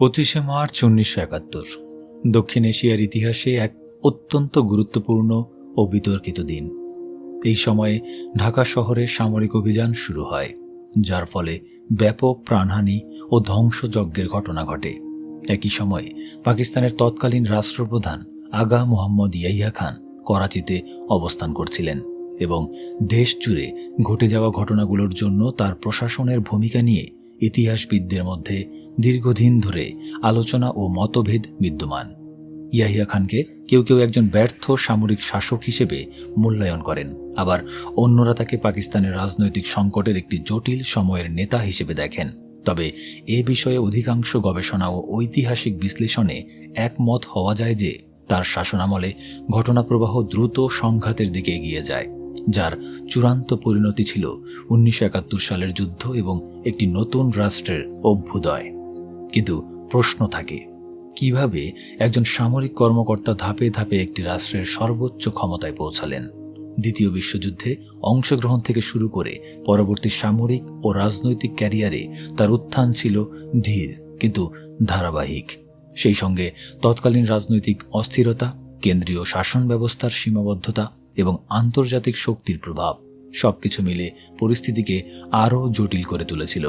25 March 1971 দক্ষিণ এশিয়ার ইতিহাসে এক অত্যন্ত গুরুত্বপূর্ণ ও বিতর্কিত দিন। এই সময়ে ঢাকা শহরে সামরিক অভিযান শুরু হয়, যার ফলে ব্যাপক প্রাণহানি ও ধ্বংসযজ্ঞের ঘটনা ঘটে। একই সময়ে পাকিস্তানের তৎকালীন রাষ্ট্রপ্রধান আগা মোহাম্মদ ইয়াহিয়া খান করাচিতে অবস্থান করছিলেন এবং দেশ জুড়ে ঘটে যাওয়া ঘটনাগুলোর জন্য তার প্রশাসনের ভূমিকা নিয়ে ইতিহাসবিদদের মধ্যে দীর্ঘদিন ধরে আলোচনা ও মতভেদ বিদ্যমান। ইয়াহিয়া খানকে কেউ কেউ একজন ব্যর্থ সামরিক শাসক হিসেবে মূল্যায়ন করেন, আবার অন্যরা তাকে পাকিস্তানের রাজনৈতিক সংকটের একটি জটিল সময়ের নেতা হিসেবে দেখেন। তবে এ বিষয়ে অধিকাংশ গবেষণা ও ঐতিহাসিক বিশ্লেষণে একমত হওয়া যায় যে তার শাসনামলে ঘটনাপ্রবাহ দ্রুত সংঘাতের দিকে এগিয়ে যায়, যার চূড়ান্ত পরিণতি ছিল 1971 সালের যুদ্ধ এবং একটি নতুন রাষ্ট্রের অভ্যুদয়। কিন্তু প্রশ্ন থাকে, কিভাবে একজন সামরিক কর্মকর্তা ধাপে ধাপে একটি রাষ্ট্রের সর্বোচ্চ ক্ষমতায় পৌঁছালেন? দ্বিতীয় বিশ্বযুদ্ধে অংশগ্রহণ থেকে শুরু করে পরবর্তী সামরিক ও রাজনৈতিক ক্যারিয়ারে তার উত্থান ছিল ধীর কিন্তু ধারাবাহিক। সেই সঙ্গে তৎকালীন রাজনৈতিক অস্থিরতা, কেন্দ্রীয় শাসন ব্যবস্থার সীমাবদ্ধতা এবং আন্তর্জাতিক শক্তির প্রভাব সবকিছু মিলে পরিস্থিতিকে আরও জটিল করে তুলেছিল।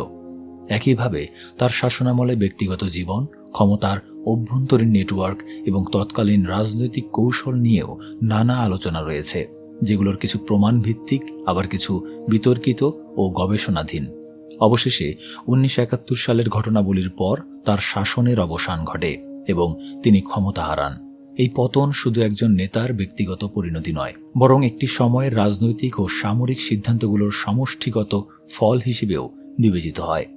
একইভাবে তার শাসনামলে ব্যক্তিগত জীবন, ক্ষমতার অভ্যন্তরীণ নেটওয়ার্ক এবং তৎকালীন রাজনৈতিক কৌশল নিয়েও নানা আলোচনা রয়েছে, যেগুলোর কিছু প্রমাণ ভিত্তিক, আবার কিছু বিতর্কিত ও গবেষণাধীন। অবশেষে 1971 সালের ঘটনাবলীর পর তার শাসনের অবসান ঘটে এবং তিনি ক্ষমতা হারান। এই পতন শুধু একজন নেতার ব্যক্তিগত পরিণতি নয়, বরং একটি সময়ের রাজনৈতিক ও সামরিক সিদ্ধান্তগুলোর সমষ্টিগত ফল হিসেবেও বিবেচিত হয়।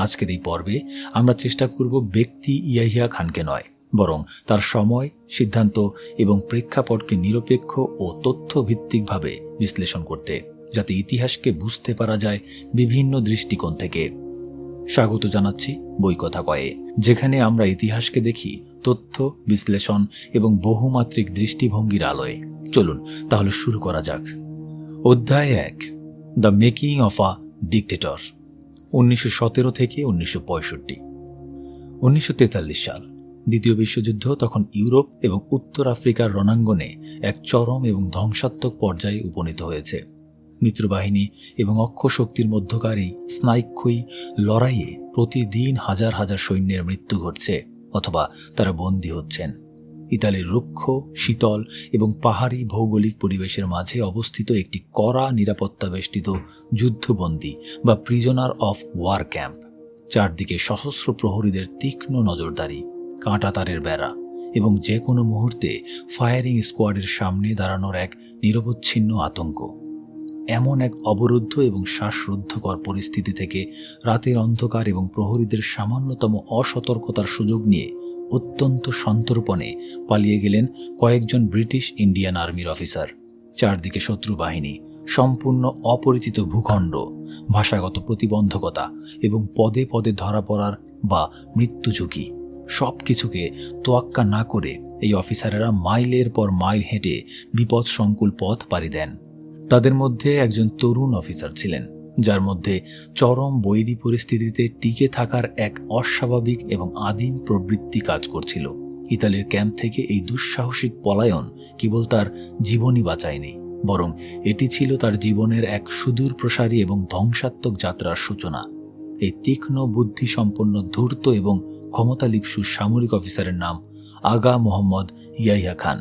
আজকের এই পর্বে আমরা চেষ্টা করব ব্যক্তি ইয়াহিয়া খানকে নয়, বরং তার সময়, সিদ্ধান্ত এবং প্রেক্ষাপটকে নিরপেক্ষ ও তথ্যভিত্তিকভাবে বিশ্লেষণ করতে, যাতে ইতিহাসকে বুঝতে পারা যায় বিভিন্ন দৃষ্টিকোণ থেকে। স্বাগত জানাচ্ছি বই কথা কয়ে, যেখানে আমরা ইতিহাসকে দেখি তথ্য, বিশ্লেষণ এবং বহুমাত্রিক দৃষ্টিভঙ্গির আলোয়। চলুন তাহলে শুরু করা যাক। অধ্যায় 1, the making of a dictator. 1917 থেকে 1965। 1943 সাল, দ্বিতীয় বিশ্বযুদ্ধ তখন ইউরোপ এবং উত্তর আফ্রিকার রণাঙ্গনে এক চরম এবং ধ্বংসাত্মক পর্যায়ে উপনীত হয়েছে। মিত্রবাহিনী এবং অক্ষ শক্তির মধ্যকার এই স্নায়ুক্ষয়ী লড়াইয়ে প্রতিদিন হাজার হাজার সৈন্যের মৃত্যু ঘটছে অথবা তারা বন্দী হচ্ছেন। ইতালির রুক্ষ, শীতল এবং পাহাড়ি ভৌগোলিক পরিবেশের মাঝে অবস্থিত একটি কড়া নিরাপত্তা বেষ্টিত যুদ্ধবন্দী বা প্রিজনার অফ ওয়ার ক্যাম্প। চারদিকে সশস্ত্র প্রহরীদের তীক্ষ্ণ নজরদারি, কাঁটাতারের বেড়া এবং যে কোনো মুহূর্তে ফায়ারিং স্কোয়াডের সামনে দাঁড়ানোর এক নিরবচ্ছিন্ন আতঙ্ক। এমন এক অবরুদ্ধ এবং শ্বাসরুদ্ধকর পরিস্থিতি থেকে রাতের অন্ধকার এবং প্রহরীদের সামান্যতম অসতর্কতার সুযোগ নিয়ে অত্যন্ত সন্তর্পণে পালিয়ে গেলেন কয়েকজন ব্রিটিশ ইন্ডিয়ান আর্মির অফিসার। চারদিকে শত্রু বাহিনী, সম্পূর্ণ অপরিচিত ভূখণ্ড, ভাষাগত প্রতিবন্ধকতা এবং পদে পদে ধরা পড়ার বা মৃত্যু ঝুঁকি, সব কিছুকে তোয়াক্কা না করে এই অফিসারেরা মাইলের পর মাইল হেঁটে বিপদসংকুল পথ পাড়ি দেন। তাদের মধ্যে একজন তরুণ অফিসার ছিলেন, যার মধ্যে চরম বৈরী পরিস্থিতিতে টিকে থাকার এক অস্বাভাবিক এবং আদিম প্রবৃত্তি কাজ করছিল। ইতালির ক্যাম্প থেকে এই দুঃসাহসিক পলায়ন কেবল তার জীবনই বাঁচায়নি, বরং এটি ছিল তার জীবনের এক সুদূর প্রসারী এবং ধ্বংসাত্মক যাত্রার সূচনা। এই তীক্ষ্ণ বুদ্ধিসম্পন্ন, ধূর্ত এবং ক্ষমতালিপ্সু সামরিক অফিসারের নাম আগা মোহাম্মদ ইয়াহিয়া খান।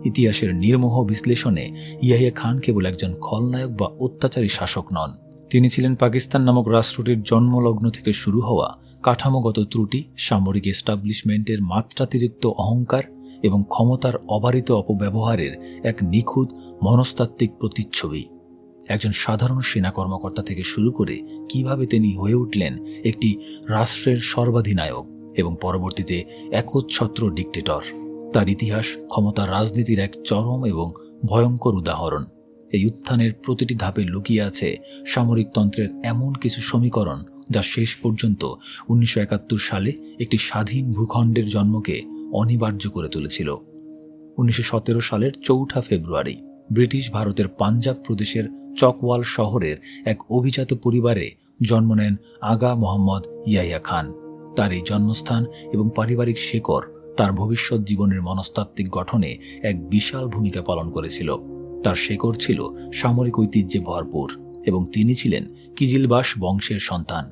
ইতিহাসের নির্মোহ বিশ্লেষণে ইয়াহিয়া খান কেবল একজন খলনায়ক বা অত্যাচারী শাসক নন। তিনি ছিলেন পাকিস্তান নামক রাষ্ট্রটির জন্মলগ্ন থেকে শুরু হওয়া কাঠামোগত ত্রুটি, সামরিক এস্টাবলিশমেন্টের মাত্রাতিরিক্ত অহংকার এবং ক্ষমতার অবারিত অপব্যবহারের এক নিখুঁত মনস্তাত্ত্বিক প্রতিচ্ছবি। একজন সাধারণ সেনা কর্মকর্তা থেকে শুরু করে কিভাবে তিনি হয়ে উঠলেন একটি রাষ্ট্রের সর্বাধিনায়ক এবং পরবর্তীতে একচ্ছত্র ডিকটেটর, তার ইতিহাস ক্ষমতার রাজনীতির এক চরম এবং ভয়ঙ্কর উদাহরণ। এই উত্থানের প্রতিটি ধাপে লুকিয়ে আছে সামরিকতন্ত্রের এমন কিছু সমীকরণ যা শেষ পর্যন্ত 1971 সালে একটি স্বাধীন ভূখণ্ডের জন্মকে অনিবার্য করে তুলেছিল। 1917 সালের 4 ফেব্রুয়ারি ব্রিটিশ ভারতের পাঞ্জাব প্রদেশের চকওয়াল শহরের এক অভিজাত পরিবারে জন্ম নেন আগা মোহাম্মদ ইয়াহিয়া খান। তার এই জন্মস্থান এবং পারিবারিক শেকড় তার ভবিষ্যৎ জীবনের মনস্তাত্ত্বিক গঠনে এক বিশাল ভূমিকা পালন করেছিল। তার শেকড় ছিল সামরিক ঐতিহ্যে ভরপুর এবং তিনি ছিলেন কিজিলবাশ বংশের সন্তান।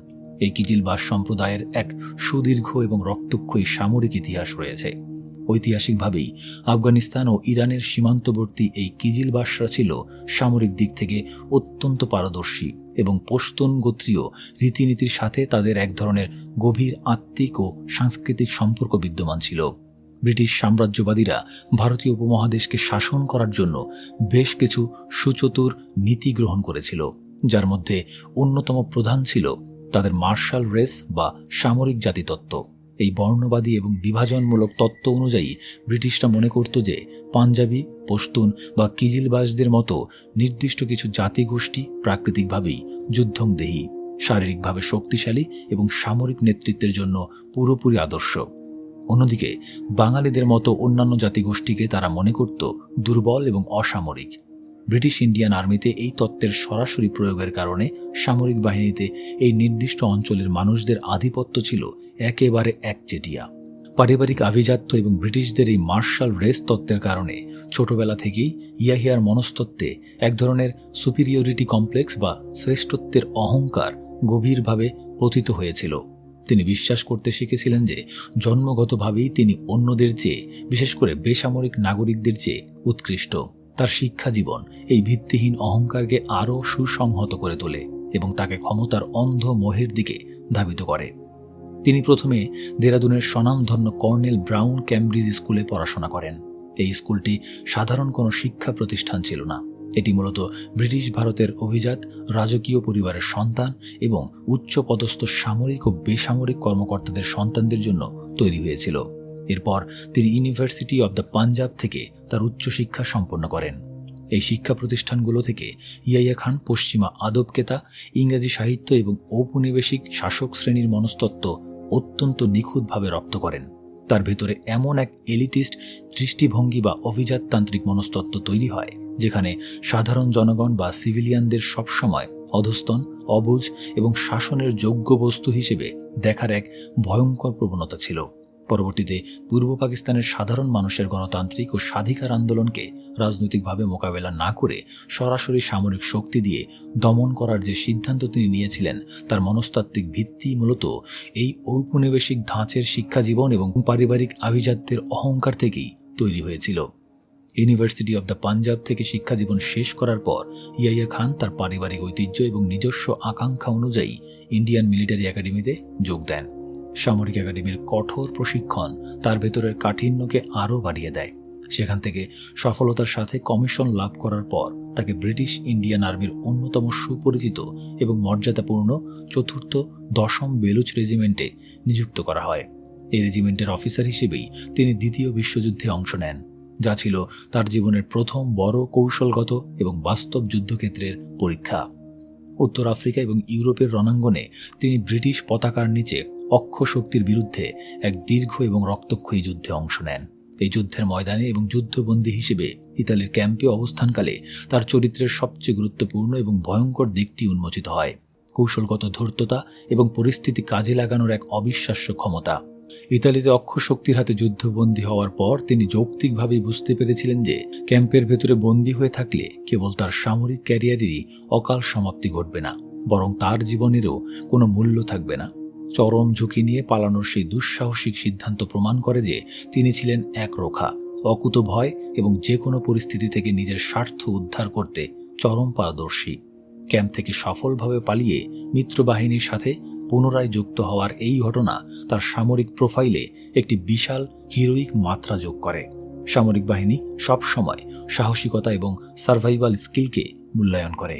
এই কিজিলবাশ সম্প্রদায়ের এক সুদীর্ঘ এবং রক্তক্ষয়ী সামরিক ইতিহাস রয়েছে। ঐতিহাসিকভাবেই আফগানিস্তান ও ইরানের সীমান্তবর্তী এই কিজিলবাশরা ছিল সামরিক দিক থেকে অত্যন্ত পারদর্শী এবং পশতুন গোত্রীয় রীতিনীতির সাথে তাদের এক ধরনের গভীর আত্মিক ও সাংস্কৃতিক সম্পর্ক বিদ্যমান ছিল। ব্রিটিশ সাম্রাজ্যবাদীরা ভারতীয় উপমহাদেশকে শাসন করার জন্য বেশ কিছু সুচতুর নীতি গ্রহণ করেছিল, যার মধ্যে অন্যতম প্রধান ছিল তাদের মার্শাল রেস বা সামরিক জাতিতত্ত্ব। এই বর্ণবাদী এবং বিভাজনমূলক তত্ত্ব অনুযায়ী ব্রিটিশরা মনে করত যে পাঞ্জাবি, পশতুন বা কিজিলবাশদের মতো নির্দিষ্ট কিছু জাতিগোষ্ঠী প্রাকৃতিকভাবেই যুদ্ধংদেহী, শারীরিকভাবে শক্তিশালী এবং সামরিক নেতৃত্বের জন্য পুরোপুরি আদর্শ। অন্যদিকে বাঙালিদের মতো অন্যান্য জাতিগোষ্ঠীকে তারা মনে করত দুর্বল এবং অসামরিক। ব্রিটিশ ইন্ডিয়ান আর্মিতে এই তত্ত্বের সরাসরি প্রয়োগের কারণে সামরিক বাহিনীতে এই নির্দিষ্ট অঞ্চলের মানুষদের আধিপত্য ছিল একেবারে একচেটিয়া। পারিবারিক আভিজাত্য এবং ব্রিটিশদের এই মার্শাল রেস তত্ত্বের কারণে ছোটবেলা থেকেই ইয়াহিয়ার মনস্তত্ত্বে এক ধরনের সুপিরিয়রিটি কমপ্লেক্স বা শ্রেষ্ঠত্বের অহংকার গভীরভাবে পতিত হয়েছিল। তিনি বিশ্বাস করতে শিখেছিলেন যে জন্মগতভাবেই তিনি অন্যদের চেয়ে, বিশেষ করে বেসামরিক নাগরিকদের চেয়ে উৎকৃষ্ট। তার শিক্ষা জীবন এই ভিত্তিহীন অহংকারকে আরও সুসংহত করে তোলে এবং তাকে ক্ষমতার অন্ধ মোহের দিকে ধাবিত করে। তিনি প্রথমে দেরাদুনের স্বনামধন্য কর্নেল ব্রাউন ক্যামব্রিজ স্কুলে পড়াশোনা করেন। এই স্কুলটি সাধারণ কোনো শিক্ষা প্রতিষ্ঠান ছিল না। এটি মূলত ব্রিটিশ ভারতের অভিজাত রাজকীয় পরিবারের সন্তান এবং উচ্চপদস্থ সামরিক ও বেসামরিক কর্মকর্তাদের সন্তানদের জন্য তৈরি হয়েছিল। এরপর তিনি ইউনিভার্সিটি অব দ্য পাঞ্জাব থেকে তার উচ্চশিক্ষা সম্পন্ন করেন। এই শিক্ষা প্রতিষ্ঠানগুলো থেকে ইয়াহিয়া খান পশ্চিমা আদবকেতা, ইংরেজি সাহিত্য এবং ঔপনিবেশিক শাসক শ্রেণীর মনস্তত্ত্ব অত্যন্ত নিখুঁতভাবে রপ্ত করেন। তার ভেতরে এমন এক এলিটিস্ট দৃষ্টিভঙ্গি বা অভিজাততান্ত্রিক মনস্তত্ত্ব তৈরি হয় যেখানে সাধারণ জনগণ বা সিভিলিয়ানদের সবসময় অধস্তন, অবুঝ এবং শাসনের যোগ্য বস্তু হিসেবে দেখার এক ভয়ঙ্কর প্রবণতা ছিল। পরবর্তীতে পূর্ব পাকিস্তানের সাধারণ মানুষের গণতান্ত্রিক ও স্বাধিকার আন্দোলনকে রাজনৈতিকভাবে মোকাবেলা না করে সরাসরি সামরিক শক্তি দিয়ে দমন করার যে সিদ্ধান্ত তিনি নিয়েছিলেন, তার মনস্তাত্ত্বিক ভিত্তি মূলত এই ঔপনিবেশিক ধাঁচের শিক্ষাজীবন এবং পারিবারিক আভিজাত্যের অহংকার থেকেই তৈরি হয়েছিল। ইউনিভার্সিটি অব দ্য পাঞ্জাব থেকে শিক্ষাজীবন শেষ করার পর ইয়াহিয়া খান তার পারিবারিক ঐতিহ্য এবং নিজস্ব আকাঙ্ক্ষা অনুযায়ী ইন্ডিয়ান মিলিটারি একাডেমিতে যোগ দেন। সামরিক একাডেমির কঠোর প্রশিক্ষণ তার ভেতরের কাঠিন্যকে আরও বাড়িয়ে দেয়। সেখান থেকে সফলতার সাথে কমিশন লাভ করার পর তাকে ব্রিটিশ ইন্ডিয়ান আর্মির অন্যতম সুপরিচিত এবং মর্যাদাপূর্ণ ৪র্থ ১০ম বেলুচ রেজিমেন্টে নিযুক্ত করা হয়। এই রেজিমেন্টের অফিসার হিসেবেই তিনি দ্বিতীয় বিশ্বযুদ্ধে অংশ নেন, যা ছিল তার জীবনের প্রথম বড় কৌশলগত এবং বাস্তব যুদ্ধক্ষেত্রের পরীক্ষা। উত্তর আফ্রিকা এবং ইউরোপের রণাঙ্গনে তিনি ব্রিটিশ পতাকার নিচে অক্ষ শক্তির বিরুদ্ধে এক দীর্ঘ এবং রক্তক্ষয়ী যুদ্ধে অংশ নেন। এই যুদ্ধের ময়দানে এবং যুদ্ধবন্দী হিসেবে ইতালির ক্যাম্পে অবস্থানকালে তার চরিত্রের সবচেয়ে গুরুত্বপূর্ণ এবং ভয়ঙ্কর দিকটি উন্মোচিত হয়: কৌশলগত ধূর্ততা এবং পরিস্থিতি কাজে লাগানোর এক অবিশ্বাস্য ক্ষমতা। ইতালিতে অক্ষ শক্তির হাতে যুদ্ধবন্দী হওয়ার পর তিনি যৌক্তিকভাবে বুঝতে পেরেছিলেন যে ক্যাম্পের ভেতরে বন্দী হয়ে থাকলে কেবল তার সামরিক ক্যারিয়ারেরই অকাল সমাপ্তি ঘটবে না, বরং তার জীবনেরও কোনো মূল্য থাকবে না। চরম ঝুঁকি নিয়ে পালানোর সেই দুঃসাহসিক সিদ্ধান্ত প্রমাণ করে যে তিনি ছিলেন একরোখা, অকুতভয় এবং যে কোনো পরিস্থিতি থেকে নিজের স্বার্থ উদ্ধার করতে চরম পারদর্শী। ক্যাম্প থেকে সফলভাবে পালিয়ে মিত্রবাহিনীর সাথে পুনরায় যুক্ত হওয়ার এই ঘটনা তার সামরিক প্রোফাইলে একটি বিশাল হিরোইক মাত্রা যোগ করে। সামরিক বাহিনী সবসময় সাহসিকতা এবং সার্ভাইভাল স্কিলকে মূল্যায়ন করে,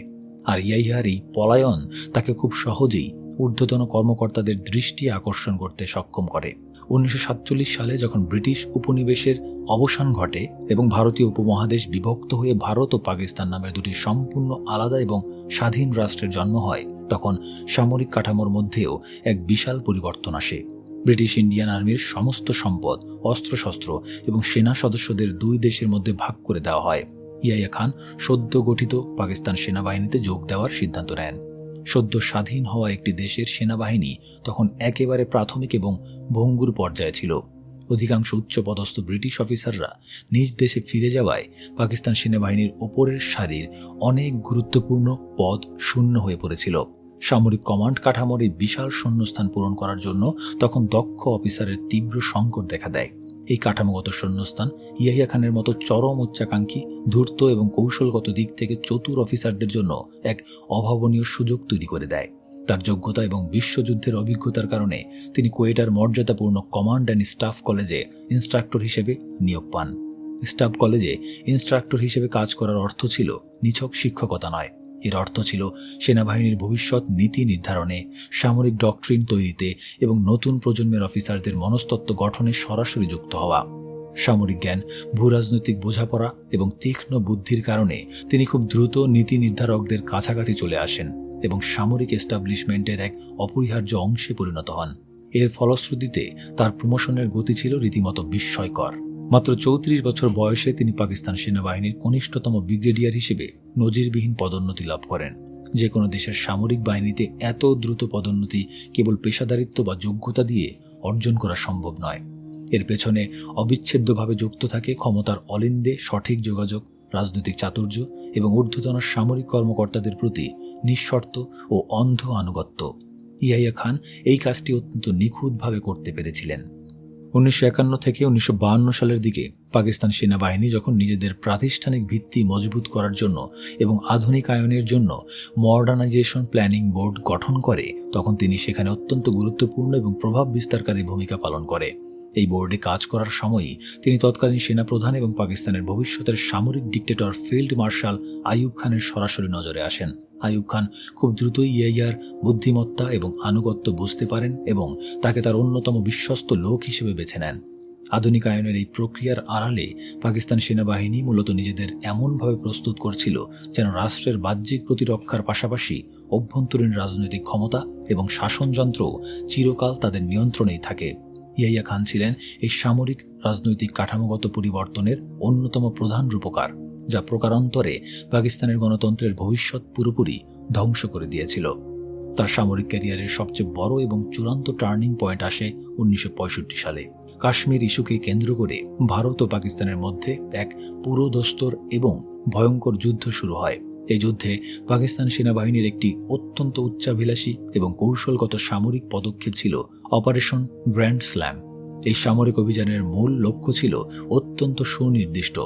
আর ইয়াহিয়ার এই পলায়ন তাকে খুব সহজেই ঊর্ধ্বতন কর্মকর্তাদের দৃষ্টি আকর্ষণ করতে সক্ষম করে। 1947 সালে যখন ব্রিটিশ উপনিবেশের অবসান ঘটে এবং ভারতীয় উপমহাদেশ বিভক্ত হয়ে ভারত ও পাকিস্তান নামের দুটি সম্পূর্ণ আলাদা এবং স্বাধীন রাষ্ট্রের জন্ম হয়, তখন সামরিক কাঠামোর মধ্যেও এক বিশাল পরিবর্তন আসে। ব্রিটিশ ইন্ডিয়ান আর্মির সমস্ত সম্পদ, অস্ত্রশস্ত্র এবং সেনা সদস্যদের দুই দেশের মধ্যে ভাগ করে দেওয়া হয়। ইয়াহিয়া খান সদ্য গঠিত পাকিস্তান সেনাবাহিনীতে যোগ দেওয়ার সিদ্ধান্ত নেন। সদ্য স্বাধীন হওয়া একটি দেশের সেনাবাহিনী তখন একেবারে প্রাথমিক এবং ভঙ্গুর পর্যায়ে ছিল। অধিকাংশ উচ্চপদস্থ ব্রিটিশ অফিসাররা নিজ দেশে ফিরে যাওয়ায় পাকিস্তান সেনাবাহিনীর ওপরের সারির অনেক গুরুত্বপূর্ণ পদ শূন্য হয়ে পড়েছিল। সামরিক কমান্ড কাঠামোর এই বিশাল শূন্যস্থান পূরণ করার জন্য তখন দক্ষ অফিসারের তীব্র সংকট দেখা দেয়। এই কাঠামোগত শূন্যস্থান ইয়াহিয়া খানের মতো চরম উচ্চাকাঙ্ক্ষী, ধূর্ত এবং কৌশলগত দিক থেকে চতুর অফিসারদের জন্য এক অভাবনীয় সুযোগ তৈরি করে দেয়। তার যোগ্যতা এবং বিশ্বযুদ্ধের অভিজ্ঞতার কারণে তিনি কোয়েটার মর্যাদাপূর্ণ কমান্ড অ্যান্ড স্টাফ কলেজে ইনস্ট্রাক্টর হিসেবে নিয়োগ পান। স্টাফ কলেজে ইনস্ট্রাক্টর হিসেবে কাজ করার অর্থ ছিল নিছক শিক্ষকতা নয়, এর অর্থ ছিল সেনাবাহিনীর ভবিষ্যৎ নীতি নির্ধারণে, সামরিক ডক্ট্রিন তৈরিতে এবং নতুন প্রজন্মের অফিসারদের মনস্তত্ত্ব গঠনে সরাসরি যুক্ত হওয়া। সামরিক জ্ঞান, ভূরাজনৈতিক বোঝাপড়া এবং তীক্ষ্ণ বুদ্ধির কারণে তিনি খুব দ্রুত নীতি নির্ধারকদের কাছাকাছি চলে আসেন এবং সামরিক এস্টাবলিশমেন্টের এক অপরিহার্য অংশে পরিণত হন। এর ফলশ্রুতিতে তার প্রমোশনের গতি ছিল রীতিমতো বিস্ময়কর। মাত্র 34 বছর বয়সে তিনি পাকিস্তান সেনাবাহিনীর কনিষ্ঠতম ব্রিগেডিয়ার হিসেবে নজিরবিহীন পদোন্নতি লাভ করেন। যে কোনো দেশের সামরিক বাহিনীতে এত দ্রুত পদোন্নতি কেবল পেশাদারিত্ব বা যোগ্যতা দিয়ে অর্জন করা সম্ভব নয়। এর পেছনে অবিচ্ছেদ্যভাবে যুক্ত থাকে ক্ষমতার অলিন্দে সঠিক যোগাযোগ, রাজনৈতিক চাতুর্য এবং ঊর্ধ্বতন সামরিক কর্মকর্তাদের প্রতি নিঃশর্ত ও অন্ধ আনুগত্য। ইয়াহিয়া খান এই কাজটি অত্যন্ত নিখুঁতভাবে করতে পেরেছিলেন। 1951 থেকে 1952 সালের দিকে পাকিস্তান সেনাবাহিনী যখন নিজেদের প্রাতিষ্ঠানিক ভিত্তি মজবুত করার জন্য এবং আধুনিকায়নের জন্য মডার্নাইজেশন প্ল্যানিং বোর্ড গঠন করে, তখন তিনি সেখানে অত্যন্ত গুরুত্বপূর্ণ এবং প্রভাব বিস্তারকারী ভূমিকা পালন করে। এই বোর্ডে কাজ করার সময়ই তিনি তৎকালীন সেনাপ্রধান এবং পাকিস্তানের ভবিষ্যতের সামরিক ডিক্টেটর ফিল্ড মার্শাল আইয়ুব খানের সরাসরি নজরে আসেন। আইয়ুব খান খুব দ্রুতই ইয়াহিয়ার বুদ্ধিমত্তা এবং আনুগত্য বুঝতে পারেন এবং তাকে তার অন্যতম বিশ্বস্ত লোক হিসেবে বেছে নেন। আধুনিকায়নের এই প্রক্রিয়ার আড়ালে পাকিস্তান সেনাবাহিনী মূলত নিজেদের এমনভাবে প্রস্তুত করছিল যেন রাষ্ট্রের বাহ্যিক প্রতিরক্ষার পাশাপাশি অভ্যন্তরীণ রাজনৈতিক ক্ষমতা এবং শাসনযন্ত্র চিরকাল তাদের নিয়ন্ত্রণেই থাকে। ইয়াহিয়া খান ছিলেন এই সামরিক রাজনৈতিক কাঠামোগত পরিবর্তনের অন্যতম প্রধান রূপকার, যা প্রকারান্তরে পাকিস্তানের গণতন্ত্রের ভবিষ্যৎ পুরোপুরি ধ্বংস করে দিয়েছিল। তার সামরিক ক্যারিয়ারের সবচেয়ে বড় এবং চূড়ান্ত টার্নিং পয়েন্ট আসে 1965 সালে। কাশ্মীর ইস্যুকে কেন্দ্র করে ভারত ও পাকিস্তানের মধ্যে এক পুরোদস্তর এবং ভয়ঙ্কর যুদ্ধ শুরু হয়। এই যুদ্ধে পাকিস্তান সেনাবাহিনীর একটি অত্যন্ত উচ্চাভিলাষী এবং কৌশলগত সামরিক পদক্ষেপ ছিল অপারেশন গ্র্যান্ড স্ল্যাম। এই সামরিক অভিযানের মূল লক্ষ্য ছিল অত্যন্ত সুনির্দিষ্ট: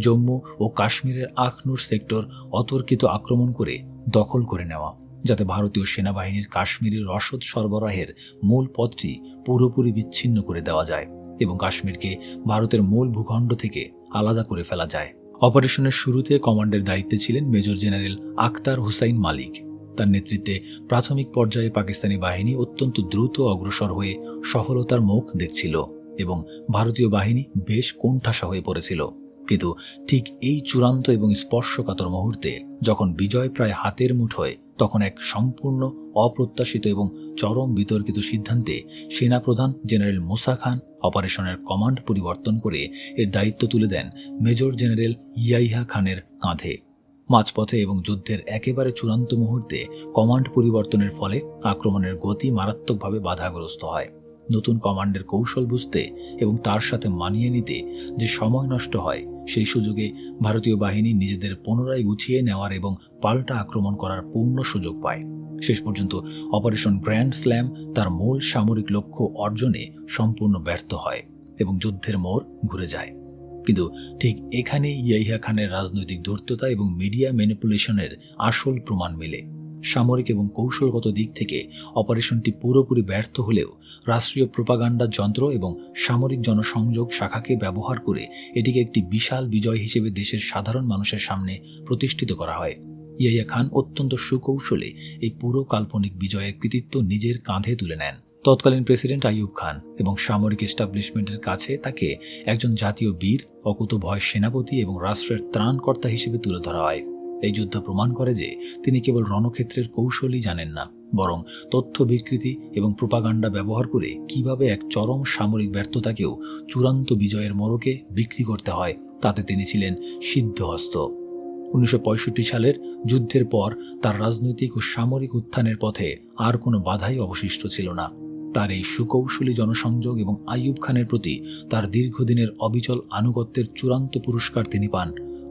জম্মু ও কাশ্মীরের আখনুর সেক্টর অতর্কিত আক্রমণ করে দখল করে নেওয়া, যাতে ভারতীয় সেনাবাহিনীর কাশ্মীরের রসদ সরবরাহের মূল পথটি পুরোপুরি বিচ্ছিন্ন করে দেওয়া যায় এবং কাশ্মীরকে ভারতের মূল ভূখণ্ড থেকে আলাদা করে ফেলা যায়। অপারেশনের শুরুতে কমান্ডের দায়িত্বে ছিলেন মেজর জেনারেল আখতার হুসাইন মালিক। তার নেতৃত্বে প্রাথমিক পর্যায়ে পাকিস্তানি বাহিনী অত্যন্ত দ্রুত অগ্রসর হয়ে সফলতার মুখ দেখছিল এবং ভারতীয় বাহিনী বেশ কোণঠাসা হয়ে পড়েছিল। কিন্তু ঠিক এই চূড়ান্ত এবং স্পর্শকাতর মুহূর্তে যখন বিজয় প্রায় হাতের মুঠোয়, তখন এক সম্পূর্ণ অপ্রত্যাশিত এবং চরম বিতর্কিত সিদ্ধান্তে সেনাপ্রধান জেনারেল মুসা খান অপারেশনের কমান্ড পরিবর্তন করে এর দায়িত্ব তুলে দেন মেজর জেনারেল ইয়াহিয়া খানের কাঁধে। মাঝপথে এবং যুদ্ধের একেবারে চূড়ান্ত মুহূর্তে কমান্ড পরিবর্তনের ফলে আক্রমণের গতি মারাত্মকভাবে বাধাগ্রস্ত হয়। নতুন কমান্ডের কৌশল বুঝতে এবং তার সাথে মানিয়ে নিতে যে সময় নষ্ট হয়, সেই সুযোগে ভারতীয় বাহিনী নিজেদের পুনরায় গুছিয়ে নেওয়ার এবং পাল্টা আক্রমণ করার পূর্ণ সুযোগ পায়। শেষ পর্যন্ত অপারেশন গ্র্যান্ড স্ল্যাম তার মূল সামরিক লক্ষ্য অর্জনে সম্পূর্ণ ব্যর্থ হয় এবং যুদ্ধের মোড় ঘুরে যায়। কিন্তু ঠিক এখানেই ইয়াহিয়া খানের রাজনৈতিক ধূর্ততা এবং মিডিয়া ম্যানিপুলেশনের আসল প্রমাণ মেলে। সামরিক এবং কৌশলগত দিক থেকে অপারেশনটি পুরোপুরি ব্যর্থ হলেও রাষ্ট্রীয় প্রোপাগান্ডা যন্ত্র এবং সামরিক জনসংযোগ শাখাকে ব্যবহার করে এটিকে একটি বিশাল বিজয় হিসেবে দেশের সাধারণ মানুষের সামনে প্রতিষ্ঠিত করা হয়। ইয়াহিয়া খান অত্যন্ত সুকৌশলে এই পুরো কাল্পনিক বিজয়ের কৃতিত্ব নিজের কাঁধে তুলে নেন। তৎকালীন প্রেসিডেন্ট আইয়ুব খান এবং সামরিক এস্টাবলিশমেন্টের কাছে তাকে একজন জাতীয় বীর, অকুতোভয় সেনাপতি এবং রাষ্ট্রের ত্রাণকর্তা হিসেবে তুলে ধরা হয়। এই যুদ্ধ প্রমাণ করে যে তিনি কেবল রণক্ষেত্রের কৌশলই জানেন না, বরং তথ্য বিকৃতি এবং প্রোপাগান্ডা ব্যবহার করে কিভাবে এক চরম সামরিক ব্যর্থতাকেও চূড়ান্ত বিজয়ের মোড়কে বিক্রি করতে হয়, তাতে তিনি ছিলেন সিদ্ধহস্ত। 1965 সালের যুদ্ধের পর তার রাজনৈতিক ও সামরিক উত্থানের পথে আর কোনো বাধাই অবশিষ্ট ছিল না। তার এই সুকৌশলী জনসংযোগ এবং আইয়ুব খানের প্রতি তার দীর্ঘদিনের অবিচল আনুগত্যের চূড়ান্ত পুরস্কার তিনি পান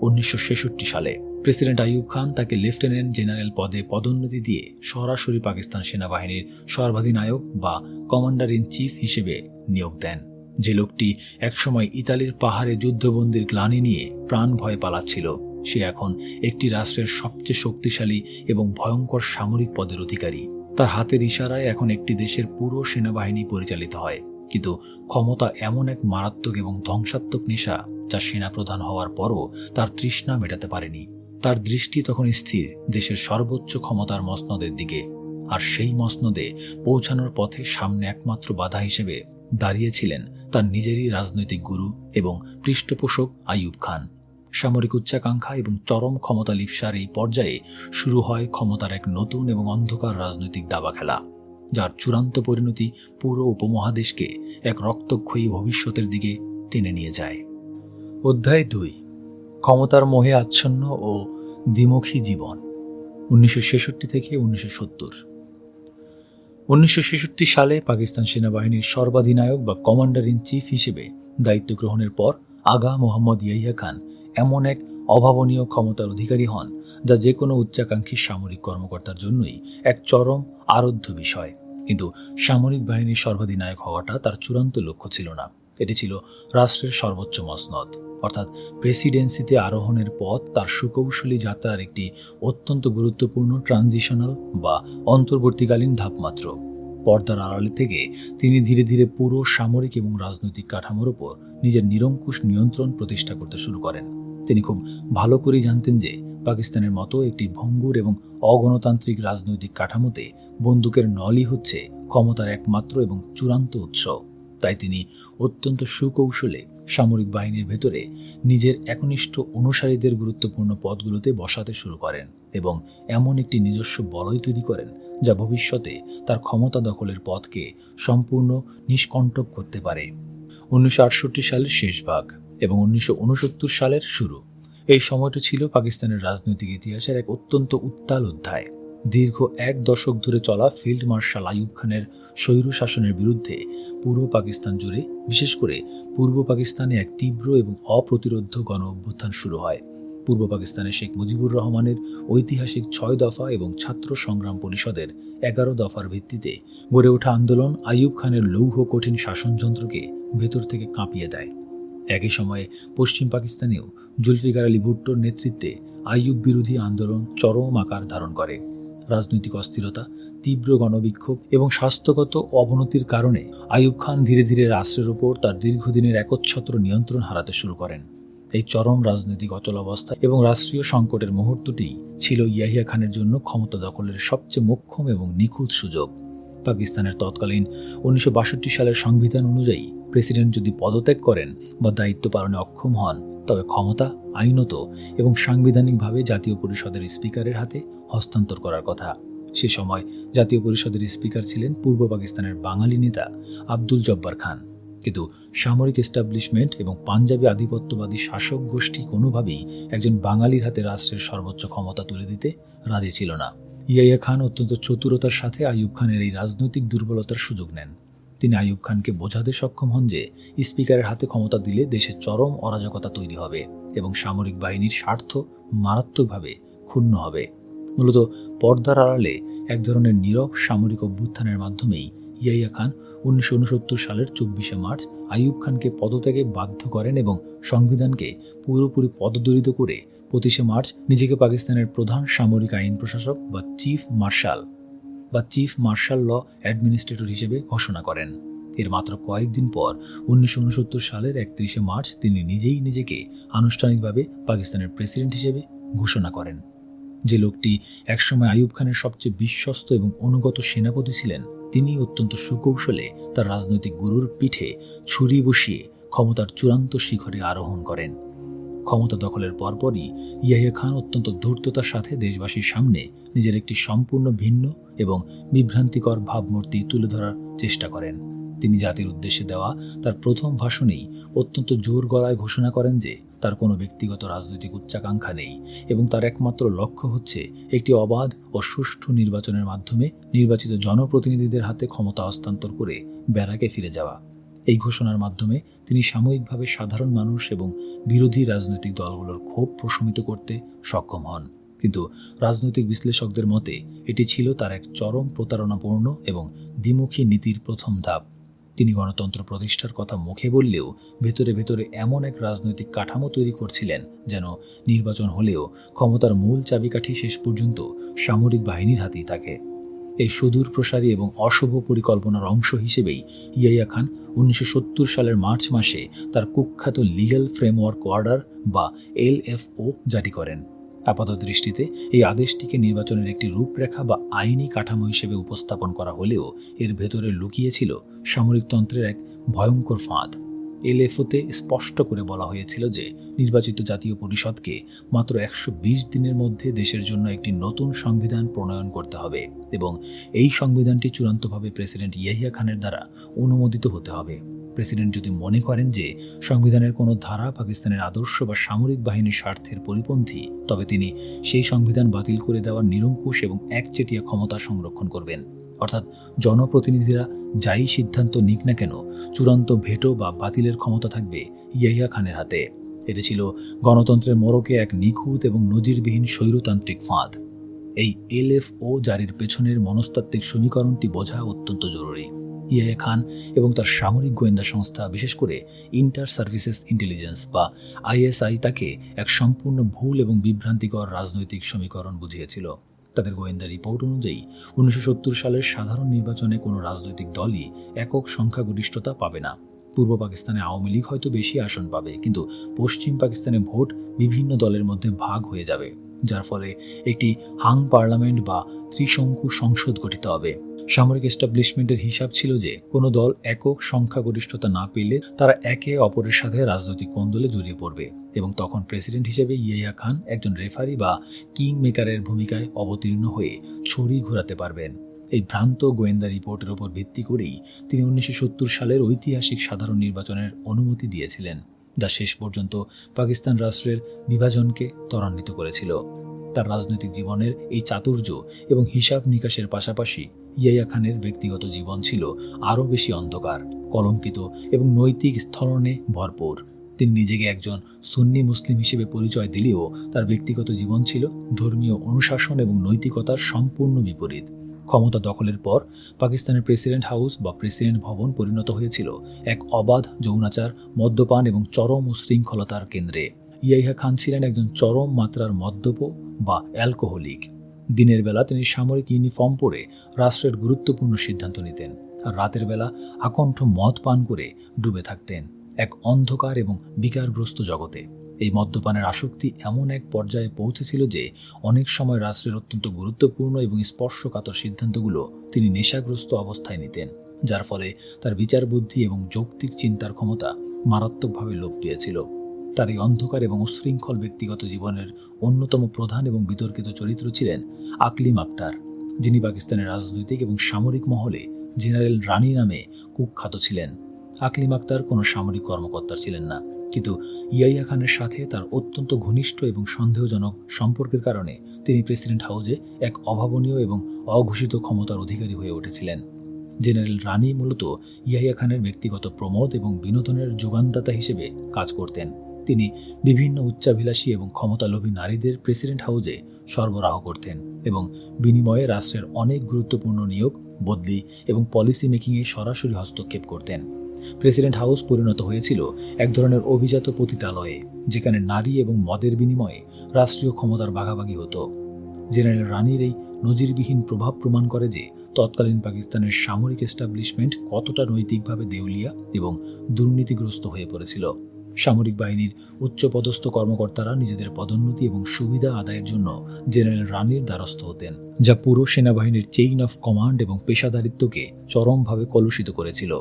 1966 সালে। প্রেসিডেন্ট আইয়ুব খান তাকে লেফটেন্যান্ট জেনারেল পদে পদোন্নতি দিয়ে সরাসরি পাকিস্তান সেনাবাহিনীর সর্বাধিনায়ক বা কমান্ডার ইন চিফ হিসেবে নিয়োগ দেন। যে লোকটি একসময় ইতালির পাহাড়ে যুদ্ধবন্দির গ্লানি নিয়ে প্রাণ ভয়ে পালাচ্ছিল, সে এখন একটি রাষ্ট্রের সবচেয়ে শক্তিশালী এবং ভয়ঙ্কর সামরিক পদের অধিকারী। তার হাতের ইশারায় এখন একটি দেশের পুরো সেনাবাহিনী পরিচালিত হয়। কিন্তু ক্ষমতা এমন এক মারাত্মক এবং ধ্বংসাত্মক নেশা যা সেনাপ্রধান হওয়ার পরও তার তৃষ্ণা মেটাতে পারেনি। তার দৃষ্টি তখন স্থির দেশের সর্বোচ্চ ক্ষমতার মসনদের দিকে, আর সেই মসনদে পৌঁছানোর পথে সামনে একমাত্র বাধা হিসেবে দাঁড়িয়েছিলেন তার নিজেরই রাজনৈতিক গুরু এবং পৃষ্ঠপোষক আইয়ুব খান। সামরিক উচ্চাকাঙ্ক্ষা এবং চরম ক্ষমতা লিপ্সার এই পর্যায়ে শুরু হয় ক্ষমতার এক নতুন এবং অন্ধকার রাজনৈতিক দাবা খেলা, যার চূড়ান্ত পরিণতি পুরো উপমহাদেশকে এক রক্তক্ষয়ী ভবিষ্যতের দিকে টেনে নিয়ে যায়। অধ্যায় 2, ক্ষমতার মোহে আচ্ছন্ন ও দ্বিমুখী জীবন, 1966 থেকে 1970। 1966 সালে পাকিস্তান সেনাবাহিনীর সর্বাধিনায়ক বা কমান্ডার ইন চিফ হিসেবে দায়িত্ব গ্রহণের পর আগা মোহাম্মদ ইয়াহিয়া খান এমন এক অভাবনীয় ক্ষমতার অধিকারী হন যা যে কোনো উচ্চাকাঙ্ক্ষী সামরিক কর্মকর্তার জন্যই এক চরম আরাধ্য বিষয়। কিন্তু সামরিক বাহিনীর সর্বাধিনায়ক হওয়াটা তার চূড়ান্ত লক্ষ্য ছিল না, এটি ছিল রাষ্ট্রের সর্বোচ্চ মসনদ, অর্থাৎ প্রেসিডেন্সিতে আরোহণের পথ তার সুকৌশলী যাত্রার একটি অত্যন্ত গুরুত্বপূর্ণ ট্রানজিশনাল বা অন্তর্বর্তীকালীন ধাপ মাত্র। পর্দার আড়ালে থেকে তিনি ধীরে ধীরে পুরো সামরিক এবং রাজনৈতিক কাঠামোর উপর নিজের নিরঙ্কুশ নিয়ন্ত্রণ প্রতিষ্ঠা করতে শুরু করেন। তিনি খুব ভালো করেই জানতেন যে পাকিস্তানের মতো একটি ভঙ্গুর এবং অগণতান্ত্রিক রাজনৈতিক কাঠামোতে বন্দুকের নলই হচ্ছে ক্ষমতার একমাত্র এবং চূড়ান্ত উৎস। তাই তিনি অত্যন্ত সুকৌশলে সামরিক বাহিনীর ভেতরে নিজের একনিষ্ঠ অনুসারীদের গুরুত্বপূর্ণ পদগুলোতে বসাতে শুরু করেন এবং এমন একটি নিজস্ব বলয় তৈরি করেন যা ভবিষ্যতে তার ক্ষমতা দখলের পথকে সম্পূর্ণ নিষ্কণ্টক করতে পারে। 1968 সালের শেষ ভাগ এবং 1969 সালের শুরু, এই সময়টি ছিল পাকিস্তানের রাজনৈতিক ইতিহাসের এক অত্যন্ত উত্তাল অধ্যায়। দীর্ঘ এক দশক ধরে চলা ফিল্ড মার্শাল আইয়ুব খানের স্বৈর শাসনের বিরুদ্ধে পুরো পাকিস্তান জুড়ে, বিশেষ করে পূর্ব পাকিস্তানে এক তীব্র এবং অপ্রতিরোধ্য গণ অভ্যুত্থান শুরু হয়। পূর্ব পাকিস্তানে শেখ মুজিবুর রহমানের ঐতিহাসিক 6 দফা এবং ছাত্র সংগ্রাম পরিষদের 11 দফার ভিত্তিতে গড়ে ওঠা আন্দোলন আইয়ুব খানের লৌহ কঠিন শাসনযন্ত্রকে ভেতর থেকে কাঁপিয়ে দেয়। একই সময়ে পশ্চিম পাকিস্তানেও জুলফিকার আলী ভুট্টোর নেতৃত্বে আইয়ুব বিরোধী আন্দোলন চরম আকার ধারণ করে। রাজনৈতিক অস্থিরতা, তীব্র গণবিক্ষোভ এবং স্বাস্থ্যগত অবনতির কারণে আইয়ুব খান ধীরে ধীরে রাষ্ট্রের উপর তার দীর্ঘদিনের একচ্ছত্র নিয়ন্ত্রণ হারাতে শুরু করেন। এই চরম রাজনৈতিক অচলাবস্থা এবং রাষ্ট্রীয় সংকটের মুহূর্তটি ছিল ইয়াহিয়া খানের জন্য ক্ষমতা দখলের সবচেয়ে মোক্ষম এবং নিখুঁত সুযোগ। পাকিস্তানের তৎকালীন 1962 সালের সংবিধান অনুযায়ী প্রেসিডেন্ট যদি পদত্যাগ করেন বা দায়িত্ব পালনে অক্ষম হন, তবে ক্ষমতা আইনত এবং সাংবিধানিকভাবে জাতীয় পরিষদের স্পিকারের হাতে হস্তান্তর করার কথা। সে সময় জাতীয় পরিষদের স্পিকার ছিলেন পূর্ব পাকিস্তানের বাঙালি নেতা আব্দুল জব্বার খান। কিন্তু সামরিক এস্টাবলিশমেন্ট এবং পাঞ্জাবি আধিপত্যবাদী শাসক গোষ্ঠী কোনোভাবেই একজন বাঙালির হাতে রাষ্ট্রের সর্বোচ্চ ক্ষমতা তুলে দিতে রাজি ছিল না। ইয়াহিয়া খান অত্যন্ত চতুরতার সাথে আইয়ুব খানের এই রাজনৈতিক দুর্বলতার সুযোগ নেন। তিনি আইয়ুব খানকে বোঝাতে সক্ষম হন যে স্পিকারের হাতে ক্ষমতা দিলে দেশে চরম অরাজকতা তৈরি হবে এবং সামরিক বাহিনীর স্বার্থ মারাত্মকভাবে ক্ষুণ্ণ হবে। মূলত পর্দার আড়ালে এক ধরনের নীরব সামরিক অভ্যুত্থানের মাধ্যমেই ইয়াহিয়া খান 1969 সালের 24শে মার্চ আইয়ুব খানকে পদত্যাগে বাধ্য করেন এবং সংবিধানকে পুরোপুরি পদদলিত করে 25শে মার্চ নিজেকে পাকিস্তানের প্রধান সামরিক আইন প্রশাসক বা চিফ মার্শাল ল অ্যাডমিনিস্ট্রেটর হিসেবে ঘোষণা করেন। এর মাত্র কয়েকদিন পর 1969 সালের 31শে মার্চ তিনি নিজেই নিজেকে আনুষ্ঠানিকভাবে পাকিস্তানের প্রেসিডেন্ট হিসেবে ঘোষণা করেন। যে লোকটি একসময় আইয়ুব খানের সবচেয়ে বিশ্বস্ত এবং অনুগত সেনাপতি ছিলেন, তিনি অত্যন্ত সুকৌশলে তার রাজনৈতিক গুরুর পিঠে ছুরি বসিয়ে ক্ষমতার চূড়ান্ত শিখরে আরোহণ করেন। ক্ষমতা দখলের পরপরই ইয়াহিয়া খান অত্যন্ত ধূর্ততার সাথে দেশবাসীর সামনে নিজের একটি সম্পূর্ণ ভিন্ন এবং বিভ্রান্তিকর ভাবমূর্তি তুলে ধরার চেষ্টা করেন। তিনি জাতির উদ্দেশ্যে দেওয়া তার প্রথম ভাষণেই অত্যন্ত জোর গলায় ঘোষণা করেন যে তার কোনো ব্যক্তিগত রাজনৈতিক উচ্চাকাঙ্ক্ষা নেই এবং তার একমাত্র লক্ষ্য হচ্ছে একটি অবাধ ও সুষ্ঠু নির্বাচনের মাধ্যমে নির্বাচিত জনপ্রতিনিধিদের হাতে ক্ষমতা হস্তান্তর করে ব্যারাকে ফিরে যাওয়া। এই ঘোষণার মাধ্যমে তিনি সাময়িকভাবে সাধারণ মানুষ এবং বিরোধী রাজনৈতিক দলগুলোর ক্ষোভ প্রশমিত করতে সক্ষম হন, কিন্তু রাজনৈতিক বিশ্লেষকদের মতে এটি ছিল তার এক চরম প্রতারণাপূর্ণ এবং দ্বিমুখী নীতির প্রথম ধাপ। তিনি গণতন্ত্র প্রতিষ্ঠার কথা মুখে বললেও ভেতরে ভেতরে এমন এক রাজনৈতিক কাঠামো তৈরি করছিলেন যেন নির্বাচন হলেও ক্ষমতার মূল চাবিকাঠি শেষ পর্যন্ত সামরিক বাহিনীর হাতেই থাকে। এই সুদূর প্রসারী এবং অশুভ পরিকল্পনার অংশ হিসেবেই ইয়াহিয়া খান 1970 সালের মার্চ মাসে তার কুখ্যাত লিগ্যাল ফ্রেমওয়ার্ক অর্ডার বা LFO জারি করেন। আপাত দৃষ্টিতে এই আদেশটিকে নির্বাচনের একটি রূপরেখা বা আইনি কাঠামো হিসেবে উপস্থাপন করা হলেও এর ভেতরে লুকিয়েছিল সামরিকতন্ত্রের এক ভয়ঙ্কর ফাঁদ। LFOতে স্পষ্ট করে বলা হয়েছিল যে নির্বাচিত জাতীয় পরিষদকে মাত্র 120 দিনের মধ্যে দেশের জন্য একটি নতুন সংবিধান প্রণয়ন করতে হবে এবং এই সংবিধানটি চূড়ান্তভাবে প্রেসিডেন্ট ইয়াহিয়া খানের দ্বারা অনুমোদিত হতে হবে। প্রেসিডেন্ট যদি মনে করেন যে সংবিধানের কোনো ধারা পাকিস্তানের আদর্শ বা সামরিক বাহিনীর স্বার্থের পরিপন্থী, তবে তিনি সেই সংবিধান বাতিল করে দেওয়ার নিরঙ্কুশ এবং একচেটিয়া ক্ষমতা সংরক্ষণ করবেন। অর্থাৎ জনপ্রতিনিধিরা যাই সিদ্ধান্ত নিক না কেন, চূড়ান্ত ভেটো বা বাতিলের ক্ষমতা থাকবে ইয়াহিয়া খানের হাতে। এটি ছিল গণতন্ত্রের মোড়কে এক নিখুঁত এবং নজিরবিহীন স্বৈরতান্ত্রিক ফাঁদ। এই LFO জারির পেছনের মনস্তাত্ত্বিক সমীকরণটি বোঝা অত্যন্ত জরুরি। ইয়াহিয়া খান এবং তার সামরিক গোয়েন্দা সংস্থা, বিশেষ করে ইন্টার সার্ভিসেস ইন্টেলিজেন্স বা ISI, তাকে এক সম্পূর্ণ ভুল এবং বিভ্রান্তিকর রাজনৈতিক সমীকরণ বুঝিয়েছিল। তাদের গোয়েন্দা রিপোর্ট অনুযায়ী 1970 সালের সাধারণ নির্বাচনে কোনো রাজনৈতিক দলই একক সংখ্যাগরিষ্ঠতা পাবে না। পূর্ব পাকিস্তানে আওয়ামী লীগ হয়তো বেশি আসন পাবে, কিন্তু পশ্চিম পাকিস্তানে ভোট বিভিন্ন দলের মধ্যে ভাগ হয়ে যাবে, যার ফলে একটি হাং পার্লামেন্ট বা ত্রিশঙ্কু সংসদ গঠিত হবে। সামরিক এস্টাবলিশমেন্টের হিসাব ছিল যে কোনো দল একক সংখ্যাগরিষ্ঠতা না পেলে তারা একে অপরের সাথে রাজনৈতিক কোন্দলে জড়িয়ে পড়বে এবং তখন প্রেসিডেন্ট হিসেবে ইয়াহিয়া খান একজন রেফারি বা কিং মেকারের ভূমিকায় অবতীর্ণ হয়ে ছড়ি ঘোরাতে পারবেন। এই ভ্রান্ত গোয়েন্দা রিপোর্টের উপর ভিত্তি করেই তিনি 1970 সালের ঐতিহাসিক সাধারণ নির্বাচনের অনুমতি দিয়েছিলেন, যা শেষ পর্যন্ত পাকিস্তান রাষ্ট্রের বিভাজনকে ত্বরান্বিত করেছিল। তার রাজনৈতিক জীবনের এই চাতুর্য এবং হিসাব নিকাশের পাশাপাশি ইয়াহিয়া খানের ব্যক্তিগত জীবন ছিল আরও বেশি অন্ধকার, কলঙ্কিত এবং নৈতিক স্থলনে ভরপুর। তিনি নিজেকে একজন সুন্নি মুসলিম হিসেবে পরিচয় দিলেও তার ব্যক্তিগত জীবন ছিল ধর্মীয় অনুশাসন এবং নৈতিকতার সম্পূর্ণ বিপরীত। ক্ষমতা দখলের পর পাকিস্তানের প্রেসিডেন্ট হাউস বা প্রেসিডেন্ট ভবন পরিণত হয়েছিল এক অবাধ যৌনাচার, মদ্যপান এবং চরম উশৃঙ্খলতার কেন্দ্রে। ইয়াহিয়া খান ছিলেন একজন চরম মাত্রার মদ্যপ বা অ্যালকোহলিক। দিনের বেলা তিনি সামরিক ইউনিফর্ম পরে রাষ্ট্রের গুরুত্বপূর্ণ সিদ্ধান্ত নিতেন, আর রাতের বেলা আকণ্ঠ মদ পান করে ডুবে থাকতেন এক অন্ধকার এবং বিকারগ্রস্ত জগতে। এই মদ্যপানের আসক্তি এমন এক পর্যায়ে পৌঁছেছিল যে অনেক সময় রাষ্ট্রের অত্যন্ত গুরুত্বপূর্ণ এবং স্পর্শকাতর সিদ্ধান্তগুলো তিনি নেশাগ্রস্ত অবস্থায় নিতেন, যার ফলে তার বিচার বুদ্ধি এবং যৌক্তিক চিন্তার ক্ষমতা মারাত্মকভাবে লোপ পেয়েছিল। তার এই অন্ধকার এবং উশৃঙ্খল ব্যক্তিগত জীবনের অন্যতম প্রধান এবং বিতর্কিত চরিত্র ছিলেন আকলিম আক্তার, যিনি পাকিস্তানের রাজনৈতিক এবং সামরিক মহলে জেনারেল রানী নামে কুখ্যাত ছিলেন। আকলিম আক্তার কোনো সামরিক কর্মকর্তা ছিলেন না, কিন্তু ইয়াহিয়া খানের সাথে তার অত্যন্ত ঘনিষ্ঠ এবং সন্দেহজনক সম্পর্কের কারণে তিনি প্রেসিডেন্ট হাউসে এক অভাবনীয় এবং অঘোষিত ক্ষমতার অধিকারী হয়ে উঠেছিলেন। জেনারেল রানী মূলত ইয়াহিয়া খানের ব্যক্তিগত প্রমোদ এবং বিনোদনের যোগানদাতা হিসেবে কাজ করতেন। তিনি বিভিন্ন উচ্চাভিলাষী এবং ক্ষমতালোভী নারীদের প্রেসিডেন্ট হাউসে সরবরাহ করতেন এবং বিনিময়ে রাষ্ট্রের অনেক গুরুত্বপূর্ণ নিয়োগ, বদলি এবং পলিসি মেকিংয়ে সরাসরি হস্তক্ষেপ করতেন। প্রেসিডেন্ট হাউস পরিণত হয়েছিল এক ধরনের অভিজাত পতিতালয়ে, যেখানে নারী এবং মদের বিনিময়ে রাষ্ট্রীয় ক্ষমতার ভাগাভাগি হতো। জেনারেল রানীর এই নজিরবিহীন প্রভাব প্রমাণ করে যে তৎকালীন পাকিস্তানের সামরিক এস্টাবলিশমেন্ট কতটা নৈতিকভাবে দেউলিয়া এবং দুর্নীতিগ্রস্ত হয়ে পড়েছিল। সামরিক বাহিনীর উচ্চপদস্থ কর্মকর্তারা নিজেদের পদোন্নতি এবং সুবিধা আদায়ের জন্য জেনারেল রানীর দ্বারস্থ হতেন, যা পুরো সেনাবাহিনীর চেইন অফ কমান্ড এবং পেশাদারিত্বকে চরমভাবে কলুষিত করেছিল।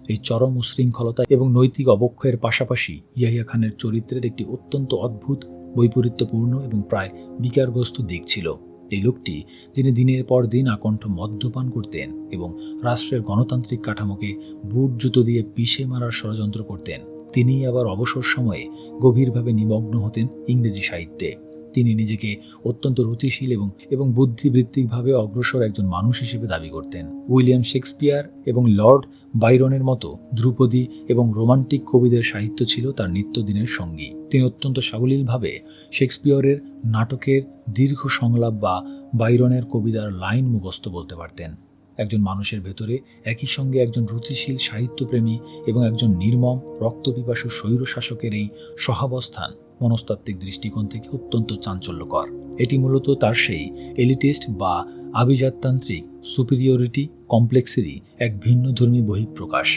এই চরম উশৃঙ্খলতা এবং নৈতিক অবক্ষয়ের পাশাপাশি ইয়াহিয়া খানের চরিত্রের একটি অত্যন্ত অদ্ভুত, বৈপরীত্যপূর্ণ এবং প্রায় বিকারগ্রস্ত দিক ছিল। এই লোকটি, যিনি দিনের পর দিন আকণ্ঠ মদ্যপান করতেন এবং রাষ্ট্রের গণতান্ত্রিক কাঠামোকে বুট জুতো দিয়ে পিষে মারার ষড়যন্ত্র করতেন, তিনি আবার অবসর সময়ে গভীরভাবে নিমগ্ন হতেন ইংরেজি সাহিত্যে। তিনি নিজেকে অত্যন্ত রুচিশীল এবং বুদ্ধিবৃত্তিকভাবে অগ্রসর একজন মানুষ হিসেবে দাবি করতেন। উইলিয়াম শেক্সপিয়ার এবং লর্ড বাইরনের মতো ধ্রুপদী এবং রোমান্টিক কবিদের সাহিত্য ছিল তার নিত্যদিনের সঙ্গী। তিনি অত্যন্ত সাবলীলভাবে শেক্সপিয়রের নাটকের দীর্ঘ সংলাপ বা বাইরনের কবিতার লাইন মুখস্থ বলতে পারতেন। একজন মানুষের ভেতরে একই সঙ্গে একজন রুচিশীল সাহিত্যপ্রেমী এবং একজন নির্মম রক্তপিপাসু স্বৈরশাসকের এই সহাবস্থান মনস্তাত্ত্বিক দৃষ্টিকোণ থেকে অত্যন্ত চাঞ্চল্যকর। এটি মূলত তার সেই এলিটিস্ট বা আভিজাততান্ত্রিক সুপিরিয়রিটি কমপ্লেক্সেরই এক ভিন্নধর্মী বহিঃপ্রকাশ।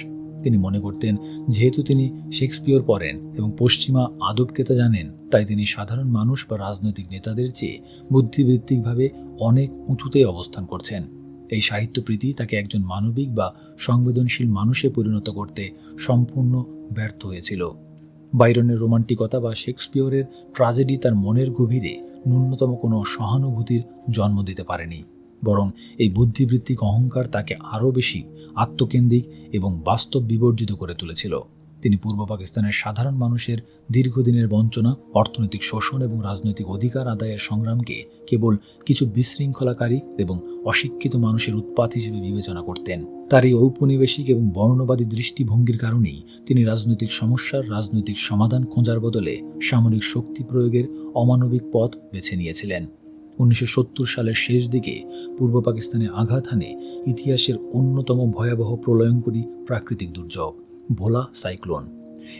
তিনি মনে করতেন, যেহেতু তিনি শেক্সপিয়র পড়েন এবং পশ্চিমা আদবকেতা জানেন, তাই তিনি সাধারণ মানুষ বা রাজনৈতিক নেতাদের চেয়ে বুদ্ধিবৃত্তিকভাবে অনেক উঁচুতে অবস্থান করছেন। এই সাহিত্যপ্রীতি তাকে একজন মানবিক বা সংবেদনশীল মানুষে পরিণত করতে সম্পূর্ণ ব্যর্থ হয়েছিল। বাইরনের রোমান্টিকতা বা শেক্সপিয়রের ট্র্যাজেডি তার মনের গভীরে ন্যূনতম কোনো সহানুভূতির জন্ম দিতে পারেনি, বরং এই বুদ্ধিবৃত্তিক অহংকার তাকে আরও বেশি আত্মকেন্দ্রিক এবং বাস্তব বিবর্জিত করে তুলেছিল। তিনি পূর্ব পাকিস্তানের সাধারণ মানুষের দীর্ঘদিনের বঞ্চনা, অর্থনৈতিক শোষণ এবং রাজনৈতিক অধিকার আদায়ের সংগ্রামকে কেবল কিছু বিশৃঙ্খলাকারী এবং অশিক্ষিত মানুষের উৎপাত হিসেবে বিবেচনা করতেন। তার এই ঔপনিবেশিক এবং বর্ণবাদী দৃষ্টিভঙ্গির কারণেই তিনি রাজনৈতিক সমস্যার রাজনৈতিক সমাধান খোঁজার বদলে সামরিক শক্তি প্রয়োগের অমানবিক পথ বেছে নিয়েছিলেন। 1970 সালের শেষ দিকে পূর্ব পাকিস্তানে আঘাত হানে ইতিহাসের অন্যতম ভয়াবহ প্রলয়ঙ্করী প্রাকৃতিক দুর্যোগ ভোলা সাইক্লোন।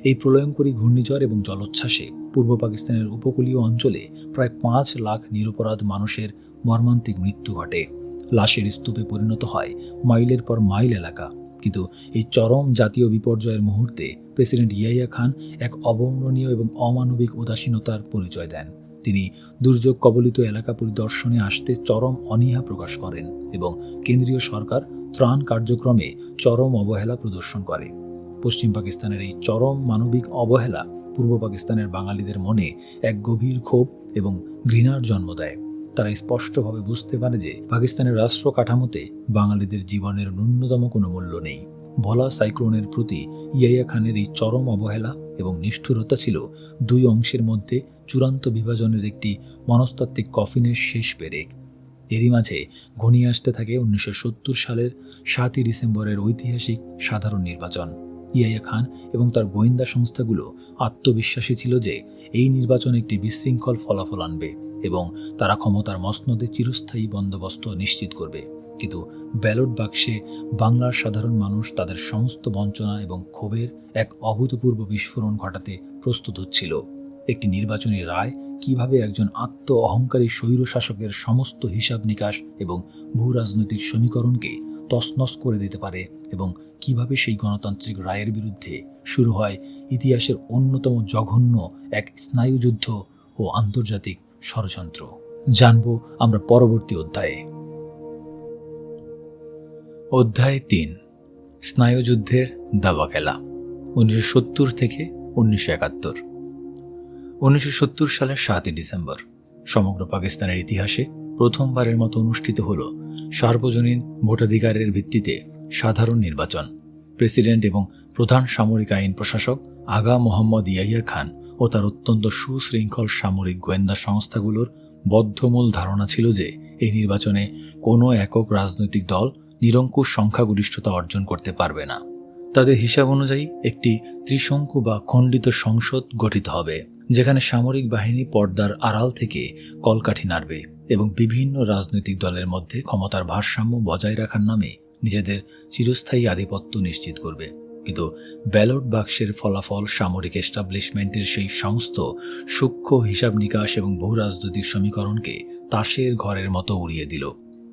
এই প্রলয়ঙ্করী ঘূর্ণিঝড় এবং জলোচ্ছ্বাসে পূর্ব পাকিস্তানের উপকূলীয় অঞ্চলে প্রায় 5 লাখ নিরপরাধ মানুষের মর্মান্তিক মৃত্যু ঘটে। লাশের স্তূপে পরিণত হয় মাইলের পর মাইল এলাকা। কিন্তু এই চরম জাতীয় বিপর্যয়ের মুহূর্তে প্রেসিডেন্ট ইয়াহিয়া খান এক অবর্ণনীয় এবং অমানবিক উদাসীনতার পরিচয় দেন। তিনি দুর্যোগ কবলিত এলাকা পরিদর্শনে আসতে চরম অনীহা প্রকাশ করেন এবং কেন্দ্রীয় সরকার ত্রাণ কার্যক্রমে চরম অবহেলা প্রদর্শন করে। পশ্চিম পাকিস্তানের এই চরম মানবিক অবহেলা পূর্ব পাকিস্তানের বাঙালিদের মনে এক গভীর ক্ষোভ এবং ঘৃণার জন্ম দেয়। তারা স্পষ্টভাবে বুঝতে পারে যে পাকিস্তানের রাষ্ট্র কাঠামোতে বাঙালিদের জীবনের ন্যূনতম কোনো মূল্য নেই। ভোলা সাইক্লোনের প্রতি ইয়াহিয়া খানের এই চরম অবহেলা এবং নিষ্ঠুরতা ছিল দুই অংশের মধ্যে চূড়ান্ত বিভাজনের একটি মনস্তাত্ত্বিক কফিনের শেষ পেরেক। এরই মাঝে ঘনিয়ে আসতে থাকে 1970 সালের 7 ডিসেম্বরের ঐতিহাসিক সাধারণ নির্বাচন। ইয়াহিয়া খান এবং তার গোয়েন্দা সংস্থাগুলো আত্মবিশ্বাসী ছিল যে এই নির্বাচন একটি বিশৃঙ্খল ফলাফল আনবে এবং তারা ক্ষমতার মসনদে চিরস্থায়ী বন্দোবস্ত নিশ্চিত করবে। কিন্তু ব্যালট বাক্সে বাংলার সাধারণ মানুষ তাদের সমস্ত বঞ্চনা এবং ক্ষোভের এক অভূতপূর্ব বিস্ফোরণ ঘটাতে প্রস্তুত হচ্ছিল। একটি নির্বাচনী রায় কিভাবে একজন আত্ম অহংকারী স্বৈর শাসকের সমস্ত হিসাব নিকাশ এবং ভূ রাজনৈতিক সমীকরণকে তছনছ করে দিতে পারে এবং কিভাবে সেই গণতান্ত্রিক রায়ের বিরুদ্ধে শুরু হয় ইতিহাসের অন্যতম জঘন্য এক স্নায়ুযুদ্ধ ও আন্তর্জাতিক ষড়যন্ত্র, জানব আমরা পরবর্তী অধ্যায়ে। অধ্যায় 3, স্নায়ুযুদ্ধের দাবা খেলা, 1970 থেকে 1971। 1970 সালের 7 ডিসেম্বর সমগ্র পাকিস্তানের ইতিহাসে প্রথমবারের মতো অনুষ্ঠিত হল সার্বজনীন ভোটাধিকারের ভিত্তিতে সাধারণ নির্বাচন। প্রেসিডেন্ট এবং প্রধান সামরিক আইন প্রশাসক আগা মোহাম্মদ ইয়াহিয়া খান ও তার অত্যন্ত সুশৃঙ্খল সামরিক গোয়েন্দা সংস্থাগুলোর বদ্ধমূল ধারণা ছিল যে এই নির্বাচনে কোনো একক রাজনৈতিক দল নিরঙ্কুশ সংখ্যাগরিষ্ঠতা অর্জন করতে পারবে না। তাদের হিসাব অনুযায়ী একটি ত্রিশঙ্কু বা খণ্ডিত সংসদ গঠিত হবে, যেখানে সামরিক বাহিনী পর্দার আড়াল থেকে কলকাঠি নাড়বে এবং বিভিন্ন রাজনৈতিক দলের মধ্যে ক্ষমতার ভারসাম্য বজায় রাখার নামে নিজেদের চিরস্থায়ী আধিপত্য নিশ্চিত করবে। কিন্তু ব্যালট বাক্সের ফলাফল সামরিক এস্টাবলিশমেন্টের সেই সমস্ত সূক্ষ্ম হিসাব নিকাশ এবং ভূ রাজনৈতিক সমীকরণকে তাসের ঘরের মতো উড়িয়ে দিল।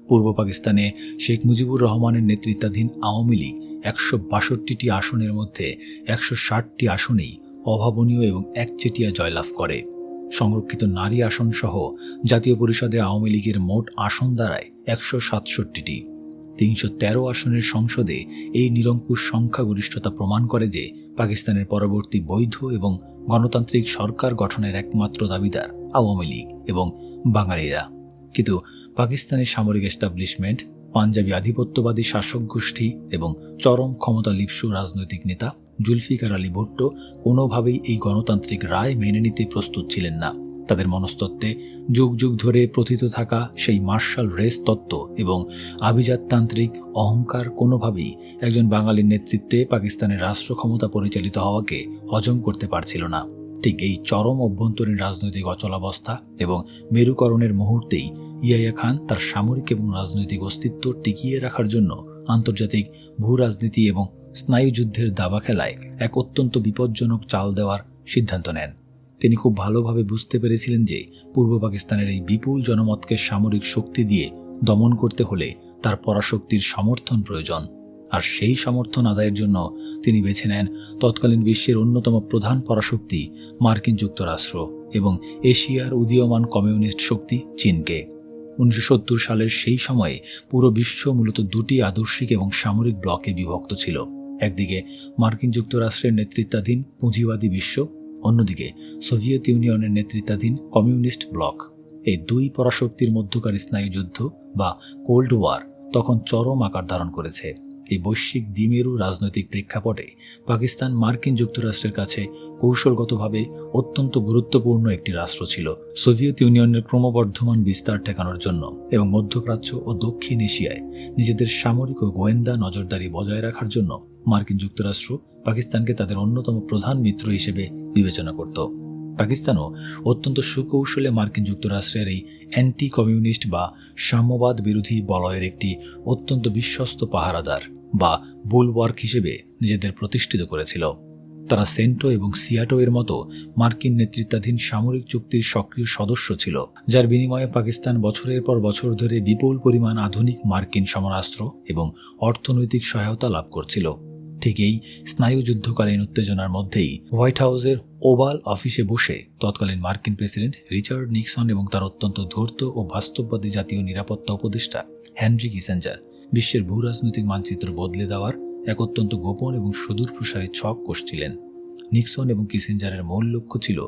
পূর্ব পাকিস্তানে শেখ মুজিবুর রহমানের নেতৃত্বাধীন আওয়ামী লীগ 162টি আসনের মধ্যে 160টি আসনেই অভাবনীয় এবং একচেটিয়া জয়লাভ করে। সংরক্ষিত নারী আসন সহ জাতীয় পরিষদে আওয়ামী লীগের মোট আসন দাঁড়ায় 167টি। 313 আসনের সংসদে এই নিরঙ্কুশ সংখ্যাগরিষ্ঠতা প্রমাণ করে যে পাকিস্তানের পরবর্তী বৈধ এবং গণতান্ত্রিক সরকার গঠনের একমাত্র দাবিদার আওয়ামী লীগ এবং বাঙালিরা। কিন্তু পাকিস্তানি সামরিক এস্টাবলিশমেন্ট, পাঞ্জাবি আধিপত্যবাদী শাসক গোষ্ঠী এবং চরম ক্ষমতা লিপ্সু রাজনৈতিক নেতা জুলফিকার আলী ভুট্টো কোনোভাবেই এই গণতান্ত্রিক রায় মেনে নিতে প্রস্তুত ছিলেন না। তাদের মনস্তত্ত্বে যুগ যুগ ধরে প্রথিত থাকা সেই মার্শাল রেস তত্ত্ব এবং আভিজাততান্ত্রিক অহংকার কোনোভাবেই একজন বাঙালির নেতৃত্বে পাকিস্তানের রাষ্ট্র ক্ষমতা পরিচালিত হওয়াকে হজম করতে পারছিল না। ঠিক এই চরম অভ্যন্তরীণ রাজনৈতিক অচলাবস্থা এবং মেরুকরণের মুহূর্তেই ইয়াহিয়া খান তার সামরিক এবং রাজনৈতিক অস্তিত্ব টিকিয়ে রাখার জন্য আন্তর্জাতিক ভূ রাজনীতি এবং স্নায়ুযুদ্ধের দাবা খেলায় এক অত্যন্ত বিপজ্জনক চাল দেওয়ার সিদ্ধান্ত নেন। তিনি খুব ভালোভাবে বুঝতে পেরেছিলেন যে পূর্ব পাকিস্তানের এই বিপুল জনমতকে সামরিক শক্তি দিয়ে দমন করতে হলে তার পরাশক্তির সমর্থন প্রয়োজন। আর সেই সমর্থন আদায়ের জন্য তিনি বেছে নেন তৎকালীন বিশ্বের অন্যতম প্রধান পরাশক্তি মার্কিন যুক্তরাষ্ট্র এবং এশিয়ার উদীয়মান কমিউনিস্ট শক্তি চীনকে। 1970 সালের সেই সময়ে পুরো বিশ্ব মূলত দুটি আদর্শিক এবং সামরিক ব্লকে বিভক্ত ছিল। একদিকে মার্কিন যুক্তরাষ্ট্রের নেতৃত্বাধীন পুঁজিবাদী বিশ্ব, অন্যদিকে সোভিয়েত ইউনিয়নের নেতৃত্বাধীন কমিউনিস্ট ব্লক। এই দুই পরাশক্তির মধ্যকার স্নায়ুযুদ্ধ বা কোল্ড ওয়ার তখন চরম আকার ধারণ করেছে। এই বৈশ্বিক দ্বিমেরু রাজনৈতিক প্রেক্ষাপটে পাকিস্তান মার্কিন যুক্তরাষ্ট্রের কাছে কৌশলগতভাবে অত্যন্ত গুরুত্বপূর্ণ একটি রাষ্ট্র ছিল। সোভিয়েত ইউনিয়নের ক্রমবর্ধমান বিস্তার ঠেকানোর জন্য এবং মধ্যপ্রাচ্য ও দক্ষিণ এশিয়ায় নিজেদের সামরিক ও গোয়েন্দা নজরদারি বজায় রাখার জন্য মার্কিন যুক্তরাষ্ট্র পাকিস্তানকে তাদের অন্যতম প্রধান মিত্র হিসেবে বিবেচনা করত। পাকিস্তানও অত্যন্ত সুকৌশলে মার্কিন যুক্তরাষ্ট্রের এই অ্যান্টি কমিউনিস্ট বা সাম্যবাদ বিরোধী বলয়ের একটি অত্যন্ত বিশ্বস্ত পাহারাদার বা বুলওয়ার্ক হিসেবে নিজেদের প্রতিষ্ঠিত করেছিল। তারা সেন্টো এবং সিয়াটো এর মতো মার্কিন নেতৃত্বাধীন সামরিক চুক্তির সক্রিয় সদস্য ছিল, যার বিনিময়ে পাকিস্তান বছরের পর বছর ধরে বিপুল পরিমাণ আধুনিক মার্কিন সমরাস্ত্র এবং অর্থনৈতিক সহায়তা লাভ করছিল। ঠিক এই স্নায়ুযুদ্ধকালীন উত্তেজনার মধ্যেই হোয়াইট হাউসের ওভাল অফিসে বসে তৎকালীন মার্কিন প্রেসিডেন্ট রিচার্ড নিক্সন এবং তার অত্যন্ত ধূর্ত ও বাস্তববাদী জাতীয় নিরাপত্তা উপদেষ্টা হেনরি কিসেঞ্জার বিশ্বের ভূ রাজনৈতিক মানচিত্র বদলে দেওয়ার এক অত্যন্ত গোপন এবং সুদূর প্রসারী ছক কষছিলেন। নিক্সন এবং কিসেঞ্জারের মূল লক্ষ্য ছিল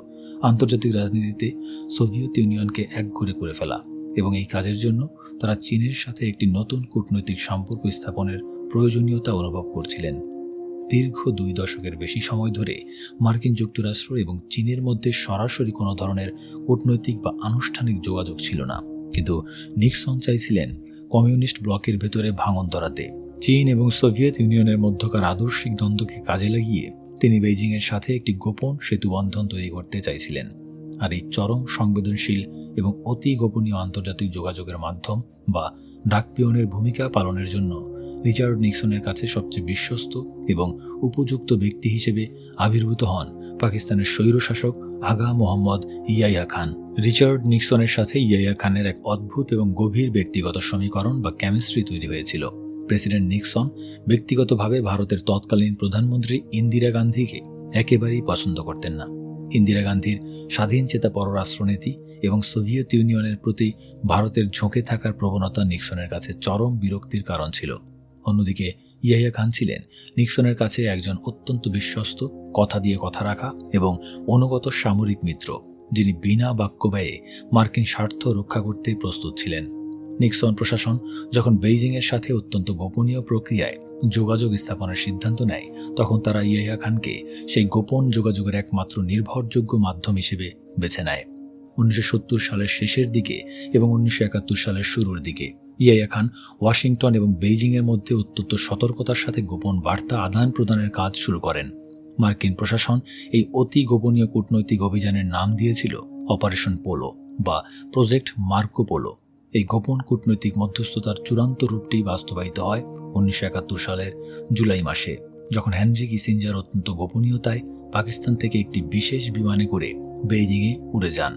আন্তর্জাতিক রাজনীতিতে সোভিয়েত ইউনিয়নকে একঘরে করে ফেলা, এবং এই কাজের জন্য তারা চীনের সাথে একটি নতুন কূটনৈতিক সম্পর্ক স্থাপনের প্রয়োজনীয়তা অনুভব করছিলেন। দীর্ঘ 2 দশকের বেশি সময় ধরে মার্কিন যুক্তরাষ্ট্র এবং চীনের মধ্যে সরাসরি কোনো ধরনের কূটনৈতিক বা আনুষ্ঠানিক যোগাযোগ ছিল না, কিন্তু নিক্সন চাইছিলেন কমিউনিস্ট ব্লকের ভেতরে ভাঙন ধরাতে। চীন এবং সোভিয়েত ইউনিয়নের মধ্যকার আদর্শিক দ্বন্দ্বকে কাজে লাগিয়ে তিনি বেইজিংয়ের সাথে একটি গোপন সেতুবন্ধন তৈরি করতে চাইছিলেন। আর এই চরম সংবেদনশীল এবং অতি গোপনীয় আন্তর্জাতিক যোগাযোগের মাধ্যম বা ডাকপিয়নের ভূমিকা পালনের জন্য রিচার্ড নিক্সনের কাছে সবচেয়ে বিশ্বস্ত এবং উপযুক্ত ব্যক্তি হিসেবে আবির্ভূত হন পাকিস্তানের স্বৈরশাসক আগা মোহাম্মদ ইয়াহিয়া খান। রিচার্ড নিক্সনের সাথে ইয়াহিয়া খানের এক অদ্ভুত এবং গভীর ব্যক্তিগত সমীকরণ বা কেমিস্ট্রি তৈরি হয়েছিল। প্রেসিডেন্ট নিক্সন ব্যক্তিগতভাবে ভারতের তৎকালীন প্রধানমন্ত্রী ইন্দিরা গান্ধীকে একেবারেই পছন্দ করতেন না। ইন্দিরা গান্ধীর স্বাধীন চেতা পররাষ্ট্রনীতি এবং সোভিয়েত ইউনিয়নের প্রতি ভারতের ঝোঁকে থাকার প্রবণতা নিক্সনের কাছে চরম বিরক্তির কারণ ছিল। অন্যদিকে ইয়াহিয়া খান ছিলেন নিক্সনের কাছে একজন অত্যন্ত বিশ্বস্ত, কথা দিয়ে কথা রাখা এবং অনুগত সামরিক মিত্র, যিনি বিনা বাক্য ব্যয়ে মার্কিন স্বার্থ রক্ষা করতে প্রস্তুত ছিলেন। নিক্সন প্রশাসন যখন বেইজিংয়ের সাথে অত্যন্ত গোপনীয় প্রক্রিয়ায় যোগাযোগ স্থাপনের সিদ্ধান্ত নেয়, তখন তারা ইয়াহিয়া খানকে সেই গোপন যোগাযোগের একমাত্র নির্ভরযোগ্য মাধ্যম হিসেবে বেছে নেয়। 1970 সালের শেষের দিকে এবং 1971 সালের শুরুর দিকে ইয়াহিয়া খান ওয়াশিংটন এবং বেইজিংয়ের মধ্যে অত্যন্ত সতর্কতার সাথে গোপন বার্তা আদান প্রদানের কাজ শুরু করেন। মার্কিন প্রশাসন এই অতি গোপনীয় কূটনৈতিক অভিযানের নাম দিয়েছিল অপারেশন পোলো বা প্রজেক্ট মার্কো পোলো। এই গোপন কূটনৈতিক মধ্যস্থতার চূড়ান্ত রূপটি বাস্তবায়িত হয় 1971 সালের জুলাই মাসে, যখন হেনরি কিসিঞ্জার অত্যন্ত গোপনীয়তায় পাকিস্তান থেকে একটি বিশেষ বিমানে করে বেইজিংয়ে উড়ে যান।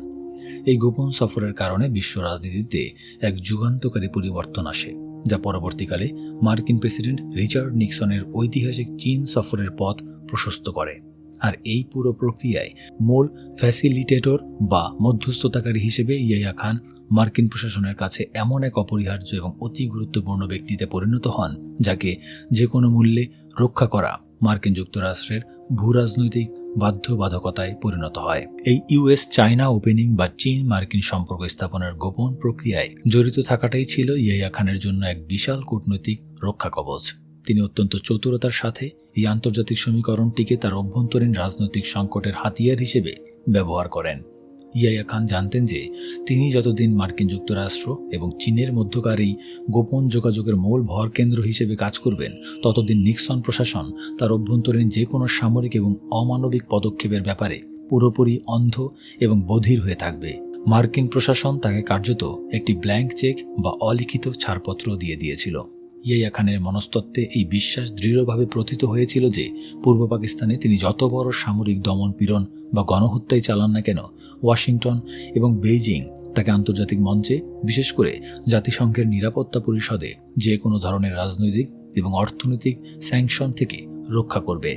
এই গোপন সফরের কারণে বিশ্ব রাজনীতিতে এক যুগান্তকারী পরিবর্তন আসে, যা পরবর্তীকালে মার্কিন প্রেসিডেন্ট রিচার্ড নিক্সনের ঐতিহাসিক চীন সফরের পথ প্রশস্ত করে। আর এই পুরো প্রক্রিয়ায় মূল ফ্যাসিলিটেটর বা মধ্যস্থতাকারী হিসেবে ইয়াহিয়া খান মার্কিন প্রশাসনের কাছে এমন এক অপরিহার্য এবং অতি গুরুত্বপূর্ণ ব্যক্তিতে পরিণত হন, যাকে যে কোনো মূল্যে রক্ষা করা মার্কিন যুক্তরাষ্ট্রের ভূরাজনৈতিক বাধ্যবাধকতায় পরিণত হয়। এই ইউএস চায়না ওপেনিং বা চীন মার্কিন সম্পর্ক স্থাপনের গোপন প্রক্রিয়ায় জড়িত থাকাটাই ছিল ইয়াহিয়া খানের জন্য এক বিশাল কূটনৈতিক রক্ষা কবচ। তিনি অত্যন্ত চতুরতার সাথে এই আন্তর্জাতিক সমীকরণটিকে তার অভ্যন্তরীণ রাজনৈতিক সংকটের হাতিয়ার হিসেবে ব্যবহার করেন। ইয়াহিয়া খান জানতেন যে তিনি যতদিন মার্কিন যুক্তরাষ্ট্র এবং চীনের মধ্যকার এই গোপন যোগাযোগের মূল ভর কেন্দ্র হিসেবে কাজ করবেন, ততদিন নিক্সন প্রশাসন তার অভ্যন্তরীণ যে কোনো সামরিক এবং অমানবিক পদক্ষেপের ব্যাপারে পুরোপুরি অন্ধ এবং বধির হয়ে থাকবে। মার্কিন প্রশাসন তাকে কার্যত একটি ব্ল্যাঙ্ক চেক বা অলিখিত ছাড়পত্র দিয়ে দিয়েছিল। ইয়াহিয়া খানের মনস্তত্ত্বে এই বিশ্বাস দৃঢ়ভাবে প্রথিত হয়েছিল যে পূর্ব পাকিস্তানে তিনি যত বড় সামরিক দমনপীড়ন বা গণহত্যাই চালান না কেন, ওয়াশিংটন এবং বেইজিং তাকে আন্তর্জাতিক মঞ্চে, বিশেষ করে জাতিসংঘের নিরাপত্তা পরিষদে যে কোনো ধরনের রাজনৈতিক এবং অর্থনৈতিক স্যাংশন থেকে রক্ষা করবে।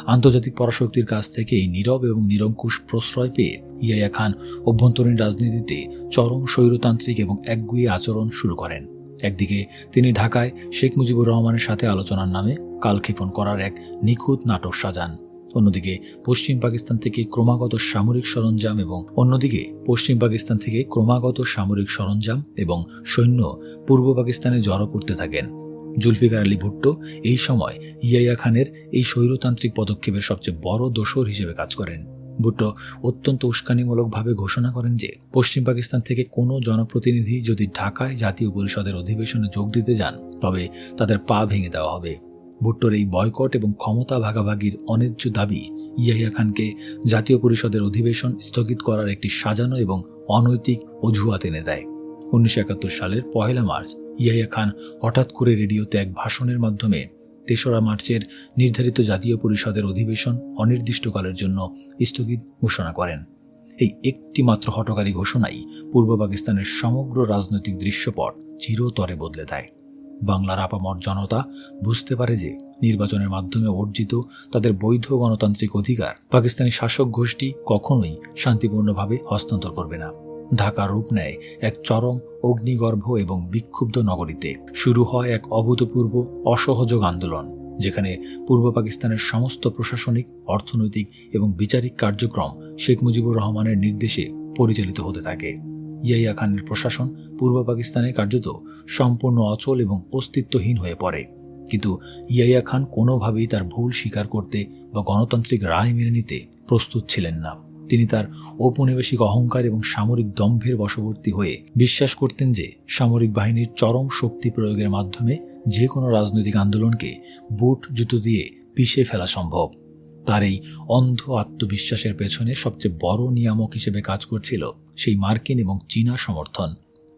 আন্তর্জাতিক পরাশক্তির কাছ থেকে এই নীরব এবং নিরঙ্কুশ প্রশ্রয় পেয়ে ইয়াহিয়া খান অভ্যন্তরীণ রাজনীতিতে চরম স্বৈরতান্ত্রিক এবং একগুঁয়ে আচরণ শুরু করেন। একদিকে তিনি ঢাকায় শেখ মুজিবুর রহমানের সাথে আলোচনার নামে কালক্ষেপণ করার এক নিখুঁত নাটক সাজান। অন্যদিকে পশ্চিম পাকিস্তান থেকে ক্রমাগত সামরিক সরঞ্জাম এবং সৈন্য পূর্ব পাকিস্তানে জড়ো করতে থাকেন। জুলফিকার আলী ভুট্টো এই সময় ইয়াহিয়া খানের এই স্বৈরতান্ত্রিক পদক্ষেপের সবচেয়ে বড় দোসর হিসেবে কাজ করেন। ভুট্টো অত্যন্ত উস্কানিমূলকভাবে ঘোষণা করেন যে পশ্চিম পাকিস্তান থেকে কোনো জনপ্রতিনিধি যদি ঢাকায় জাতীয় পরিষদের অধিবেশনে যোগ দিতে যান, তবে তাদের পা ভেঙে দেওয়া হবে। ভুট্টোর এই বয়কট এবং ক্ষমতা ভাগাভাগির অন্যায্য দাবি ইয়াহিয়া খানকে জাতীয় পরিষদের অধিবেশন স্থগিত করার একটি সাজানো এবং অনৈতিক অজুহাত এনে দেয়। 1971 সালের 1 মার্চ ইয়াহিয়া খান হঠাৎ করে রেডিওতে এক ভাষণের মাধ্যমে 3রা মার্চের নির্ধারিত জাতীয় পরিষদের অধিবেশন অনির্দিষ্টকালের জন্য স্থগিত ঘোষণা করেন। এই একটি মাত্র হঠকারী ঘোষণাই পূর্ব পাকিস্তানের সমগ্র রাজনৈতিক দৃশ্যপট চিরতরে বদলে দেয়। বাংলার আপামর জনতা বুঝতে পারে যে নির্বাচনের মাধ্যমে অর্জিত তাদের বৈধ গণতান্ত্রিক অধিকার পাকিস্তানি শাসক গোষ্ঠী কখনোই শান্তিপূর্ণভাবে হস্তান্তর করবে না। ঢাকা রূপ নেয় এক চরম অগ্নিগর্ভ এবং বিক্ষুব্ধ নগরীতে। শুরু হয় এক অভূতপূর্ব অসহযোগ আন্দোলন, যেখানে পূর্ব পাকিস্তানের সমস্ত প্রশাসনিক, অর্থনৈতিক এবং বিচারিক কার্যক্রম শেখ মুজিবুর রহমানের নির্দেশে পরিচালিত হতে থাকে। ইয়াহিয়া খানের প্রশাসন পূর্ব পাকিস্তানে কার্যত সম্পূর্ণ অচল এবং অস্তিত্বহীন হয়ে পড়ে। কিন্তু ইয়াহিয়া খান কোনোভাবেই তার ভুল স্বীকার করতে বা গণতান্ত্রিক রায় মেনে নিতে প্রস্তুত ছিলেন না। তিনি তার ঔপনিবেশিক অহংকার এবং সামরিক দম্ভের বশবর্তী হয়ে বিশ্বাস করতেন যে সামরিক বাহিনীর চরম শক্তি প্রয়োগের মাধ্যমে যে কোনো রাজনৈতিক আন্দোলনকে বুট জুতো দিয়ে পিষে ফেলা সম্ভব। তার এই অন্ধ আত্মবিশ্বাসের পেছনে সবচেয়ে বড় নিয়ামক হিসেবে কাজ করছিল সেই মার্কিন এবং চীনা সমর্থন।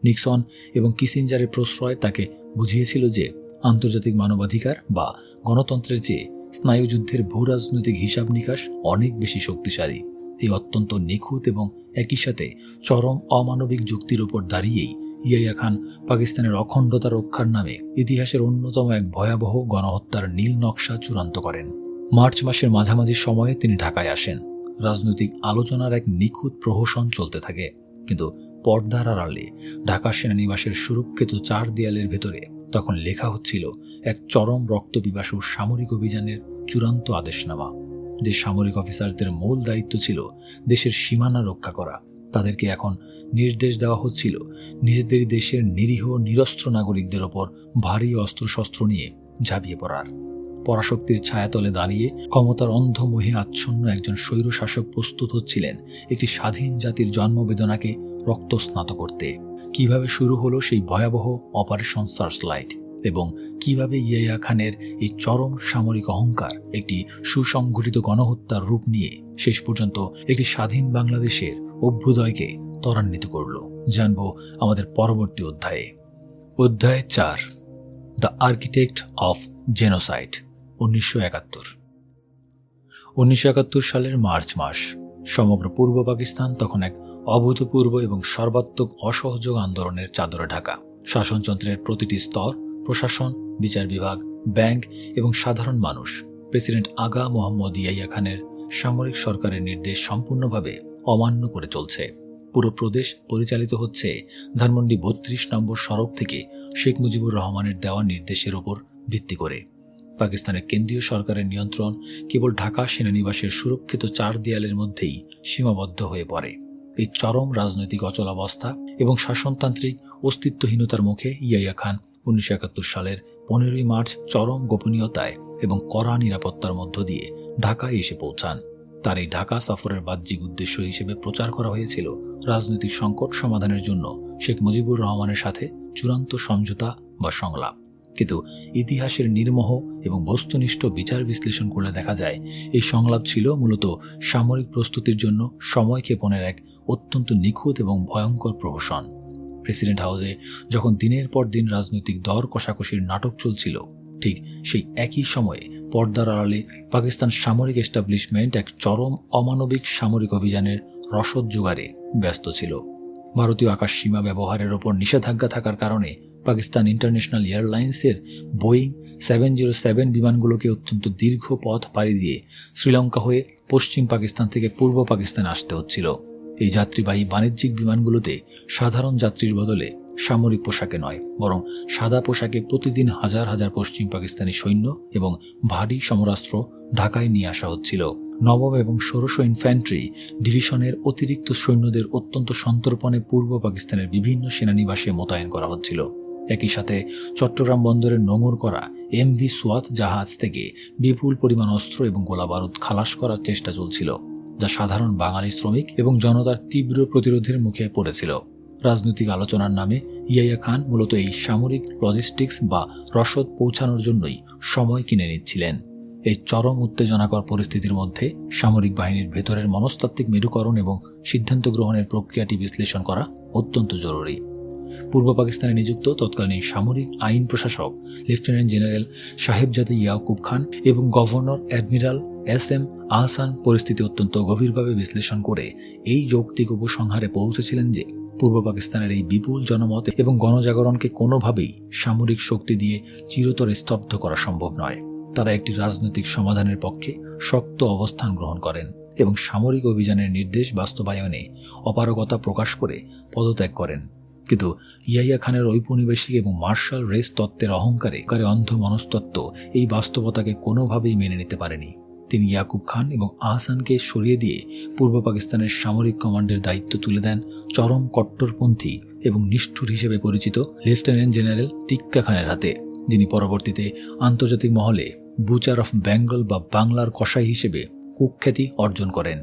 নিক্সন এবং কিসিঞ্জারের প্রশ্রয় তাকে বুঝিয়েছিল যে আন্তর্জাতিক মানবাধিকার বা গণতন্ত্রের চেয়ে স্নায়ুযুদ্ধের ভূ রাজনৈতিক হিসাব নিকাশ অনেক বেশি শক্তিশালী। এই অত্যন্ত নিখুঁত এবং একই সাথে চরম অমানবিক যুক্তির উপর দাঁড়িয়েই ইয়াহিয়া খান পাকিস্তানের অখণ্ডতা রক্ষার নামে ইতিহাসের অন্যতম এক ভয়াবহ গণহত্যার নীল নকশা চূড়ান্ত করেন। মার্চ মাসের মাঝামাঝি সময়ে তিনি ঢাকায় আসেন। রাজনৈতিক আলোচনার এক নিখুঁত প্রহসন চলতে থাকে, কিন্তু পর্দার আড়ালে ঢাকা সেনানিবাসের সুরক্ষিত 4 দেয়ালের ভেতরে তখন লেখা হচ্ছিল এক চরম রক্তপিপাসু সামরিক অভিযানের চূড়ান্ত আদেশনামা। যে সামরিক অফিসারদের মূল দায়িত্ব ছিল দেশের সীমানা রক্ষা করা, তাদেরকে এখন নির্দেশ দেওয়া হচ্ছিল নিজেদের দেশের নিরীহ নিরস্ত্র নাগরিকদের ওপর ভারী অস্ত্রশস্ত্র নিয়ে ঝাঁপিয়ে পড়ার। পরাশক্তির ছায়াতলে দাঁড়িয়ে ক্ষমতার অন্ধ মোহে আচ্ছন্ন একজন স্বৈর শাসক প্রস্তুত হচ্ছিলেন একটি স্বাধীন জাতির জন্মবেদনাকে রক্তস্নাত করতে। কিভাবে শুরু হলো সেই ভয়াবহ অপারেশন সার্চলাইট এবং কিভাবে ইয়াহিয়া খানের এই চরম সামরিক অহংকার একটি সুসংগঠিত গণহত্যার রূপ নিয়ে শেষ পর্যন্ত একটি স্বাধীন বাংলাদেশের অভ্যুদয়কে ত্বরান্বিত করল, জানব আমাদের পরবর্তী অধ্যায়ে। অধ্যায় 4, দ্য আর্কিটেক্ট অফ জেনোসাইড। 1971 সালের মার্চ মাস। সমগ্র পূর্ব পাকিস্তান তখন এক অভূতপূর্ব এবং সর্বাত্মক অসহযোগ আন্দোলনের চাদরে ঢাকা। শাসনযন্ত্রের প্রতিটি স্তর, প্রশাসন, বিচার বিভাগ, ব্যাংক এবং সাধারণ মানুষ প্রেসিডেন্ট আগা মোহাম্মদ ইয়াহিয়া খানের সামরিক সরকারের নির্দেশ সম্পূর্ণভাবে অমান্য করে চলছে। পুরো প্রদেশ পরিচালিত হচ্ছে ধানমন্ডি 32 নম্বর সড়ক থেকে শেখ মুজিবুর রহমানের দেওয়া নির্দেশের উপর ভিত্তি করে। পাকিস্তানের কেন্দ্রীয় সরকারের নিয়ন্ত্রণ কেবল ঢাকা সেনানিবাসের সুরক্ষিত 4 দেয়ালের মধ্যেই সীমাবদ্ধ হয়ে পড়ে। এই চরম রাজনৈতিক অচলাবস্থা এবং শাসনতান্ত্রিক অস্তিত্বহীনতার মুখে ইয়াহিয়া খান 1971 সালের 15ই মার্চ চরম গোপনীয়তায় এবং কড়া নিরাপত্তার মধ্য দিয়ে ঢাকায় এসে পৌঁছান। তার এই ঢাকা সফরের বাহ্যিক উদ্দেশ্য হিসেবে প্রচার করা হয়েছিল রাজনৈতিক সংকট সমাধানের জন্য শেখ মুজিবুর রহমানের সাথে চূড়ান্ত সমঝোতা বা সংলাপ। কিন্তু ইতিহাসের নির্মোহ এবং বস্তুনিষ্ঠ বিচার বিশ্লেষণ করলে দেখা যায় এই সংলাপ ছিল মূলত সামরিক প্রস্তুতির জন্য সময় ক্ষেপণের এক অত্যন্ত নিখুঁত এবং ভয়ঙ্কর প্রহসন। প্রেসিডেন্ট হাউসে যখন দিনের পর দিন রাজনৈতিক দর কষাকষির নাটক চলছিল, ঠিক সেই একই সময়ে পর্দার আড়ালে পাকিস্তান সামরিক এস্টাবলিশমেন্ট এক চরম অমানবিক সামরিক অভিযানের রসদ জোগাড়ে ব্যস্ত ছিল। ভারতীয় আকাশ সীমা ব্যবহারের ওপর নিষেধাজ্ঞা থাকার কারণে পাকিস্তান ইন্টারন্যাশনাল এয়ারলাইন্সের বোয়িং 707 বিমানগুলোকে অত্যন্ত দীর্ঘ পথ পাড়ি দিয়ে শ্রীলঙ্কা হয়ে পশ্চিম পাকিস্তান থেকে পূর্ব পাকিস্তানে আসতে হচ্ছিল। এই যাত্রীবাহী বাণিজ্যিক বিমানগুলোতে সাধারণ যাত্রীর বদলে সামরিক পোশাকে নয়, বরং সাদা পোশাকে প্রতিদিন হাজার হাজার পশ্চিম পাকিস্তানি সৈন্য এবং ভারী সমরাস্ত্র ঢাকায় নিয়ে আসা হচ্ছিল। নবম এবং ষোড়শ ইনফ্যান্ট্রি ডিভিশনের অতিরিক্ত সৈন্যদের অত্যন্ত সন্তর্পণে পূর্ব পাকিস্তানের বিভিন্ন সেনানিবাসে মোতায়েন করা হচ্ছিল। একই সাথে চট্টগ্রাম বন্দরের নোঙর করা MV সোয়াত জাহাজ থেকে বিপুল পরিমাণ অস্ত্র এবং গোলাবারুদ খালাস করার চেষ্টা চলছিল, যা সাধারণ বাঙালি শ্রমিক এবং জনতার তীব্র প্রতিরোধের মুখে পড়েছিল। রাজনৈতিক আলোচনার নামে ইয়াহিয়া খান মূলত এই সামরিক লজিস্টিক্স বা রসদ পৌঁছানোর জন্যই সময় কিনে নিচ্ছিলেন। এই চরম উত্তেজনাকর পরিস্থিতির মধ্যে সামরিক বাহিনীর ভেতরের মনস্তাত্ত্বিক মেরুকরণ এবং সিদ্ধান্ত গ্রহণের প্রক্রিয়াটি বিশ্লেষণ করা অত্যন্ত জরুরি। পূর্ব পাকিস্তানে নিযুক্ত তৎকালীন সামরিক আইন প্রশাসক লেফটেন্যান্ট জেনারেল সাহেবজাদে ইয়াকুব খান এবং গভর্নর অ্যাডমিরাল SM আহসান পরিস্থিতি অত্যন্ত গভীরভাবে বিশ্লেষণ করে এই যৌক্তিক উপসংহারে পৌঁছেছিলেন যে পূর্ব পাকিস্তানের এই বিপুল জনমত এবং গণজাগরণকে কোনোভাবেই সামরিক শক্তি দিয়ে চিরতরে স্তব্ধ করা সম্ভব নয়। তারা একটি রাজনৈতিক সমাধানের পক্ষে শক্ত অবস্থান গ্রহণ করেন এবং সামরিক অভিযানের নির্দেশ বাস্তবায়নে অপারগতা প্রকাশ করে পদত্যাগ করেন। কিন্তু ইয়াহিয়া খানের ঔপনিবেশিক এবং মার্শাল রেস তত্ত্বের অহংকারে অন্ধ মনস্তত্ত্ব এই বাস্তবতাকে কোনোভাবেই মেনে নিতে পারেনি। তিনি ইয়াকুব খান এবং আহসানকে সরিয়ে দিয়ে পূর্ব পাকিস্তানের সামরিক কমান্ডের দায়িত্ব তুলে দেন চরম কট্টরপন্থী এবং নিষ্ঠুর হিসেবে পরিচিত লেফটেন্যান্ট জেনারেল টিক্কা খানের হাতে, যিনি পরবর্তীতে আন্তর্জাতিক মহলে বুচার অফ বেঙ্গল বা বাংলার কসাই হিসেবে কুখ্যাতি অর্জন করেন।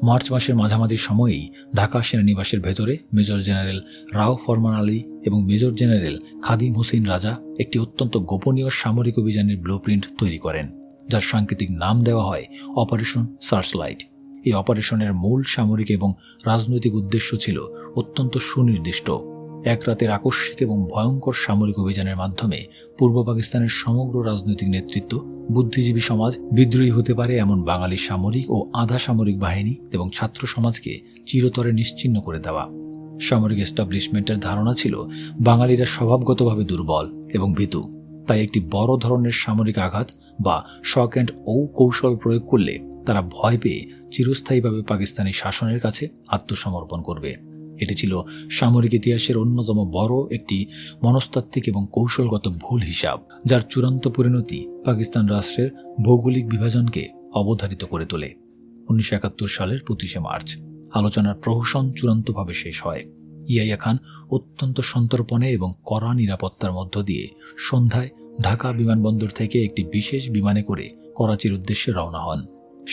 মার্চ মাসের মাঝামাঝি সময়েই ঢাকা সেনানিবাসের ভেতরে মেজর জেনারেল রাও ফরমান আলী এবং মেজর জেনারেল খাদিম হোসেন রাজা একটি অত্যন্ত গোপনীয় সামরিক অভিযানের ব্লুপ্রিন্ট তৈরি করেন, যার সাংকেতিক নাম দেওয়া হয় অপারেশন সার্চলাইট। এই অপারেশনের মূল সামরিক এবং রাজনৈতিক উদ্দেশ্য ছিল অত্যন্ত সুনির্দিষ্ট। এক রাতের আকস্মিক এবং ভয়ঙ্কর সামরিক অভিযানের মাধ্যমে পূর্ব পাকিস্তানের সমগ্র রাজনৈতিক নেতৃত্ব, বুদ্ধিজীবী সমাজ, বিদ্রোহী হতে পারে এমন বাঙালি সামরিক ও আধা সামরিক বাহিনী এবং ছাত্র সমাজকে চিরতরে নিশ্চিহ্ন করে দেওয়া। সামরিক এস্টাবলিশমেন্টের ধারণা ছিল বাঙালিরা স্বভাবগতভাবে দুর্বল এবং ভীতু, তাই একটি বড় ধরনের সামরিক আঘাত বা শক অ্যান্ড কৌশল প্রয়োগ করলে তারা ভয় পেয়ে চিরস্থায়ীভাবে পাকিস্তানি শাসনের কাছে আত্মসমর্পণ করবে। এটি ছিল সামরিক ইতিহাসের অন্যতম বড় একটি মনস্তাত্ত্বিক এবং কৌশলগত ভুল হিসাব, যার চূড়ান্ত পরিণতি পাকিস্তান রাষ্ট্রের ভৌগোলিক বিভাজনকে অবধারিত করে তোলে। 1971 সালের 25শে মার্চ আলোচনার প্রহসন চূড়ান্তভাবে শেষ হয়। ইয়াহিয়া খান অত্যন্ত সন্তর্পণে এবং কড়া নিরাপত্তার মধ্য দিয়ে সন্ধ্যায় ঢাকা বিমানবন্দর থেকে একটি বিশেষ বিমানে করে করাচির উদ্দেশ্যে রওনা হন।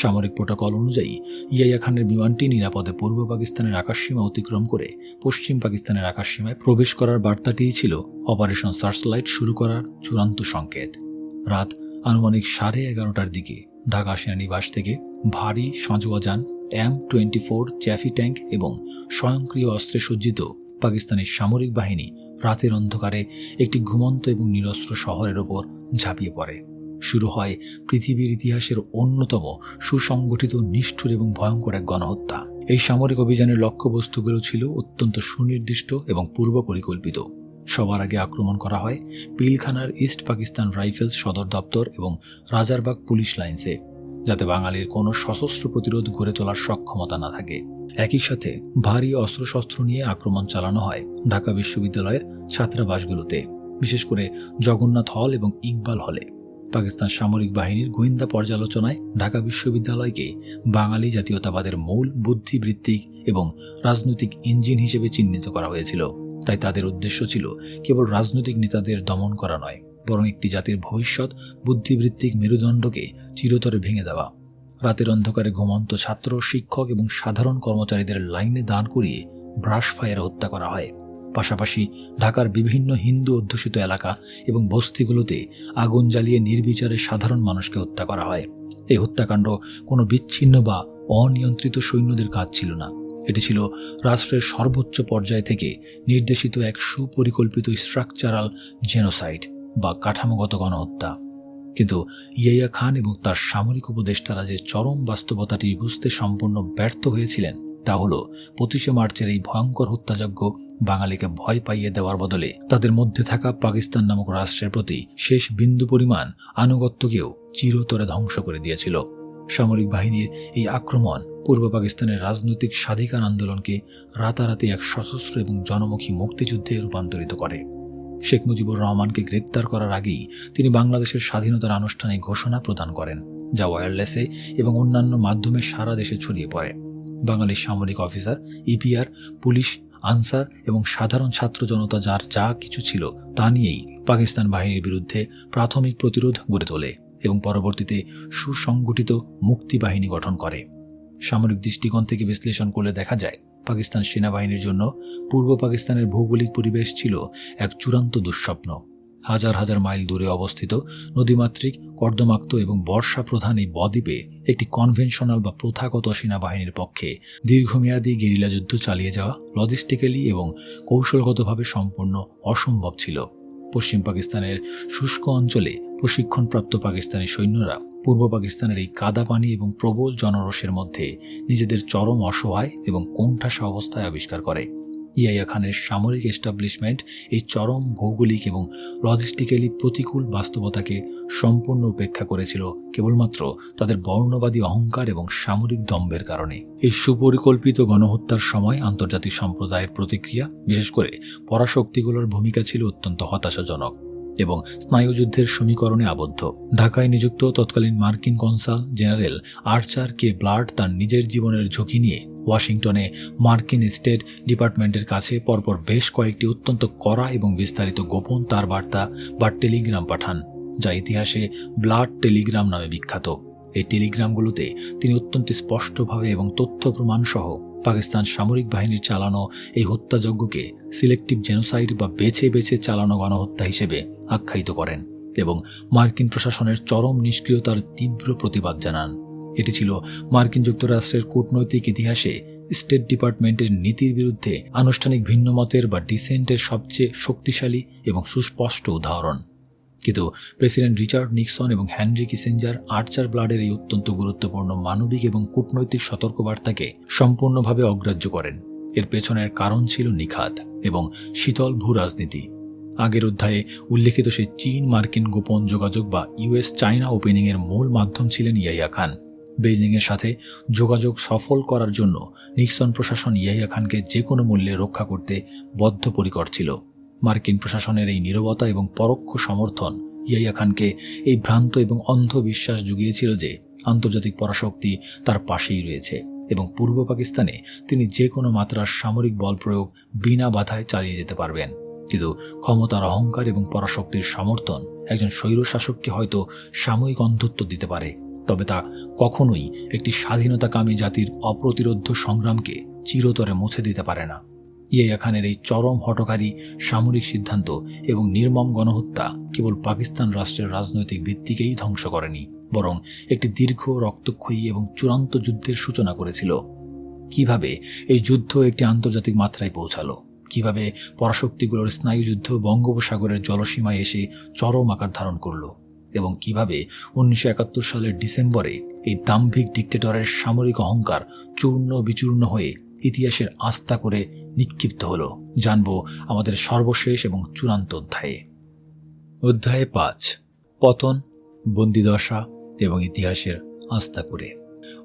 সামরিক প্রোটোকল অনুযায়ী ইয়াহিয়া খানের বিমানটি নিরাপদে পূর্ব পাকিস্তানের আকাশসীমা অতিক্রম করে পশ্চিম পাকিস্তানের আকাশসীমায় প্রবেশ করার বার্তাটিই ছিল অপারেশন সার্চলাইট শুরু করার চূড়ান্ত সংকেত। রাত আনুমানিক 11:30টার দিকে ঢাকা সেনানিবাস থেকে ভারী সাঁজোয়া যান M24 চ্যাফি ট্যাঙ্ক এবং স্বয়ংক্রিয় অস্ত্রে সজ্জিত পাকিস্তানি সামরিক বাহিনী রাতের অন্ধকারে একটি ঘুমন্ত এবং নিরস্ত্র শহরের ওপর ঝাঁপিয়ে পড়ে। শুরু হয় পৃথিবীর ইতিহাসের অন্যতম সুসংগঠিত, নিষ্ঠুর এবং ভয়ঙ্কর এক গণহত্যা। এই সামরিক অভিযানের লক্ষ্যবস্তুগুলো ছিল অত্যন্ত সুনির্দিষ্ট এবং পূর্ব পরিকল্পিত। সবার আগে আক্রমণ করা হয় পিলখানার ইস্ট পাকিস্তান রাইফেলস সদর দপ্তর এবং রাজারবাগ পুলিশ লাইন্সে, যাতে বাঙালির কোনো সশস্ত্র প্রতিরোধ গড়ে তোলার সক্ষমতা না থাকে। একই সাথে ভারী অস্ত্রশস্ত্র নিয়ে আক্রমণ চালানো হয় ঢাকা বিশ্ববিদ্যালয়ের ছাত্রাবাসগুলোতে, বিশেষ করে জগন্নাথ হল এবং ইকবাল হলে। পাকিস্তান সামরিক বাহিনীর গোয়েন্দা পর্যালোচনায় ঢাকা বিশ্ববিদ্যালয়কে বাঙালি জাতীয়তাবাদের মূল বুদ্ধিবৃত্তিক এবং রাজনৈতিক ইঞ্জিন হিসেবে চিহ্নিত করা হয়েছিল। তাই তাদের উদ্দেশ্য ছিল কেবল রাজনৈতিক নেতাদের দমন করা নয়, বরং একটি জাতির ভবিষ্যৎ বুদ্ধিবৃত্তিক মেরুদণ্ডকে চিরতরে ভেঙে দেওয়া। রাতের অন্ধকারে ঘুমন্ত ছাত্র, শিক্ষক এবং সাধারণ কর্মচারীদের লাইনে দাঁড় করিয়ে ব্রাশ ফায়ারে হত্যা করা হয়। পাশাপাশি ঢাকার বিভিন্ন হিন্দু অধ্যুষিত এলাকা এবং বস্তিগুলোতে আগুন জ্বালিয়ে নির্বিচারে সাধারণ মানুষকে হত্যা করা হয়। এই হত্যাকাণ্ড কোনো বিচ্ছিন্ন বা অনিয়ন্ত্রিত সৈন্যদের কাজ ছিল না। এটি ছিল রাষ্ট্রের সর্বোচ্চ পর্যায় থেকে নির্দেশিত এক সুপরিকল্পিত স্ট্রাকচারাল জেনোসাইড বা কাঠামোগত গণহত্যা। কিন্তু ইয়াহিয়া খান এবং তার সামরিক উপদেষ্টারা যে চরম বাস্তবতাটি বুঝতে সম্পূর্ণ ব্যর্থ হয়েছিলেন তা হল 25শে মার্চের এই ভয়ঙ্কর হত্যাযজ্ঞ বাঙালিকে ভয় পাইয়ে দেওয়ার বদলে তাদের মধ্যে থাকা পাকিস্তান নামক রাষ্ট্রের প্রতি শেষ বিন্দু পরিমাণ আনুগত্যকেও চিরতরে ধ্বংস করে দিয়েছিল। সামরিক বাহিনীর এই আক্রমণ পূর্ব পাকিস্তানের রাজনৈতিক স্বাধিকার আন্দোলনকে রাতারাতি এক সশস্ত্র এবং জনমুখী মুক্তিযুদ্ধে রূপান্তরিত করে। শেখ মুজিবুর রহমানকে গ্রেপ্তার করার আগেই তিনি বাংলাদেশের স্বাধীনতার আনুষ্ঠানিক ঘোষণা প্রদান করেন, যা ওয়্যারলেসে এবং অন্যান্য মাধ্যমে সারা দেশে ছড়িয়ে পড়ে। বাঙালির সামরিক অফিসার, ইপিআর, পুলিশ, আনসার এবং সাধারণ ছাত্র জনতা যার যা কিছু ছিল তা নিয়েই পাকিস্তান বাহিনীর বিরুদ্ধে প্রাথমিক প্রতিরোধ গড়ে তোলে এবং পরবর্তীতে সুসংগঠিত মুক্তি বাহিনী গঠন করে। সামরিক দৃষ্টিকোণ থেকে বিশ্লেষণ করলে দেখা যায় পাকিস্তান সেনাবাহিনীর জন্য পূর্ব পাকিস্তানের ভৌগোলিক পরিবেশ ছিল এক চূড়ান্ত দুঃস্বপ্ন। হাজার হাজার মাইল দূরে অবস্থিত নদীমাতৃক, কর্দমাক্ত এবং বর্ষা প্রধান এই বদ্বীপে একটি কনভেনশনাল বা প্রথাগত সেনাবাহিনীর পক্ষে দীর্ঘমেয়াদী গেরিলা যুদ্ধ চালিয়ে যাওয়া লজিস্টিক্যালি এবং কৌশলগতভাবে সম্পূর্ণ অসম্ভব ছিল। পশ্চিম পাকিস্তানের শুষ্ক অঞ্চলে প্রশিক্ষণপ্রাপ্ত পাকিস্তানি সৈন্যরা পূর্ব পাকিস্তানের এই কাদা পানি এবং প্রবল জনরোষের মধ্যে নিজেদের চরম অসহায় এবং কোণঠাসা অবস্থায় আবিষ্কার করে। ইয়াহিয়া খানের সামরিক এস্টাবলিশমেন্ট এই চরম ভৌগোলিক এবং লজিস্টিক্যালি প্রতিকূল বাস্তবতাকে সম্পূর্ণ উপেক্ষা করেছিল কেবলমাত্র তাদের বর্ণবাদী অহংকার এবং সামরিক দম্ভের কারণে। এই সুপরিকল্পিত গণহত্যার সময় আন্তর্জাতিক সম্প্রদায়ের প্রতিক্রিয়া, বিশেষ করে পরাশক্তিগুলোর ভূমিকা ছিল অত্যন্ত হতাশাজনক এবং স্নায়ুযুদ্ধের সমীকরণে আবদ্ধ। ঢাকায় নিযুক্ত তৎকালীন মার্কিন কনসাল জেনারেল আর্চার কে ব্লাড তার নিজের জীবনের ঝুঁকি নিয়ে ওয়াশিংটনে মার্কিন স্টেট ডিপার্টমেন্টের কাছে পরপর বেশ কয়েকটি অত্যন্ত কড়া এবং বিস্তারিত গোপন তারবার্তা বা টেলিগ্রাম পাঠান, যা ইতিহাসে ব্লাড টেলিগ্রাম নামে বিখ্যাত। এই টেলিগ্রামগুলোতে তিনি অত্যন্ত স্পষ্টভাবে এবং তথ্য প্রমাণ সহ পাকিস্তান সামরিক বাহিনীর চালানো এই হত্যাযজ্ঞকে সিলেক্টিভ জেনোসাইড বা বেছে বেছে চালানো গণহত্যা হিসেবে আখ্যায়িত করেন এবং মার্কিন প্রশাসনের চরম নিষ্ক্রিয়তার তীব্র প্রতিবাদ জানান। এটি ছিল মার্কিন যুক্তরাষ্ট্রের কূটনৈতিক ইতিহাসে স্টেট ডিপার্টমেন্টের নীতির বিরুদ্ধে আনুষ্ঠানিক ভিন্নমতের বা ডিসেন্টের সবচেয়ে শক্তিশালী এবং সুস্পষ্ট উদাহরণ। কিন্তু প্রেসিডেন্ট রিচার্ড নিক্সন এবং হেনরি কিসিঞ্জার আর্চার ব্লাডের এই অত্যন্ত গুরুত্বপূর্ণ মানবিক এবং কূটনৈতিক সতর্কবার্তাকে সম্পূর্ণভাবে অগ্রাহ্য করেন। এর পেছনের কারণ ছিল নিখাত এবং শীতল ভূ রাজনীতি। আগের অধ্যায়ে উল্লেখিত সেই চীন মার্কিন গোপন যোগাযোগ বা ইউএস চায়না ওপেনিং এর মূল মাধ্যম ছিলেন ইয়াহিয়া খান। বেইজিংয়ের সাথে যোগাযোগ সফল করার জন্য নিক্সন প্রশাসন ইয়াহিয়া খানকে যে কোনো মূল্যে রক্ষা করতে বদ্ধপরিকর ছিল। মার্কিন প্রশাসনের এই নীরবতা এবং পরোক্ষ সমর্থন ইয়াহিয়া খানকে এই ভ্রান্ত এবং অন্ধ বিশ্বাস জুগিয়েছিল যে আন্তর্জাতিক পরাশক্তি তার পাশেই রয়েছে এবং পূর্ব পাকিস্তানে তিনি যে কোনো মাত্রার সামরিক বল প্রয়োগ বিনা বাধায় চালিয়ে যেতে পারবেন। কিন্তু ক্ষমতার অহংকার এবং পরাশক্তির সমর্থন একজন স্বৈরশাসককে হয়তো সাময়িক অন্ধত্ব দিতে পারে, তবে তা কখনোই একটি স্বাধীনতাকামী জাতির অপ্রতিরোধ্য সংগ্রামকে চিরতরে মুছে দিতে পারে না। ইয়াহিয়া খানের এই চরম হঠকারী সামরিক সিদ্ধান্ত এবং নির্মম গণহত্যা কেবল পাকিস্তান রাষ্ট্রের রাজনৈতিক ভিত্তিকেই ধ্বংস করেনি, বরং একটি দীর্ঘ, রক্তক্ষয়ী এবং চূড়ান্ত যুদ্ধের সূচনা করেছিল। কিভাবে এই যুদ্ধ একটি আন্তর্জাতিক মাত্রায় পৌঁছালো, কিভাবে পরাশক্তিগুলোর স্নায়ুযুদ্ধ বঙ্গোপসাগরের জলসীমায় এসে চরম আকার ধারণ করল এবং কিভাবে 1971 সালের ডিসেম্বরে এই দাম্ভিক ডিক্টেটরের সামরিক অহংকার চূর্ণ বিচূর্ণ হয়ে ইতিহাসের আস্থা করে নিক্ষিপ্ত হলো, জানব আমাদের সর্বশেষ এবং চূড়ান্ত অধ্যায়ে। অধ্যায়ে 5, পতন, বন্দিদশা এবং ইতিহাসের আস্থা করে।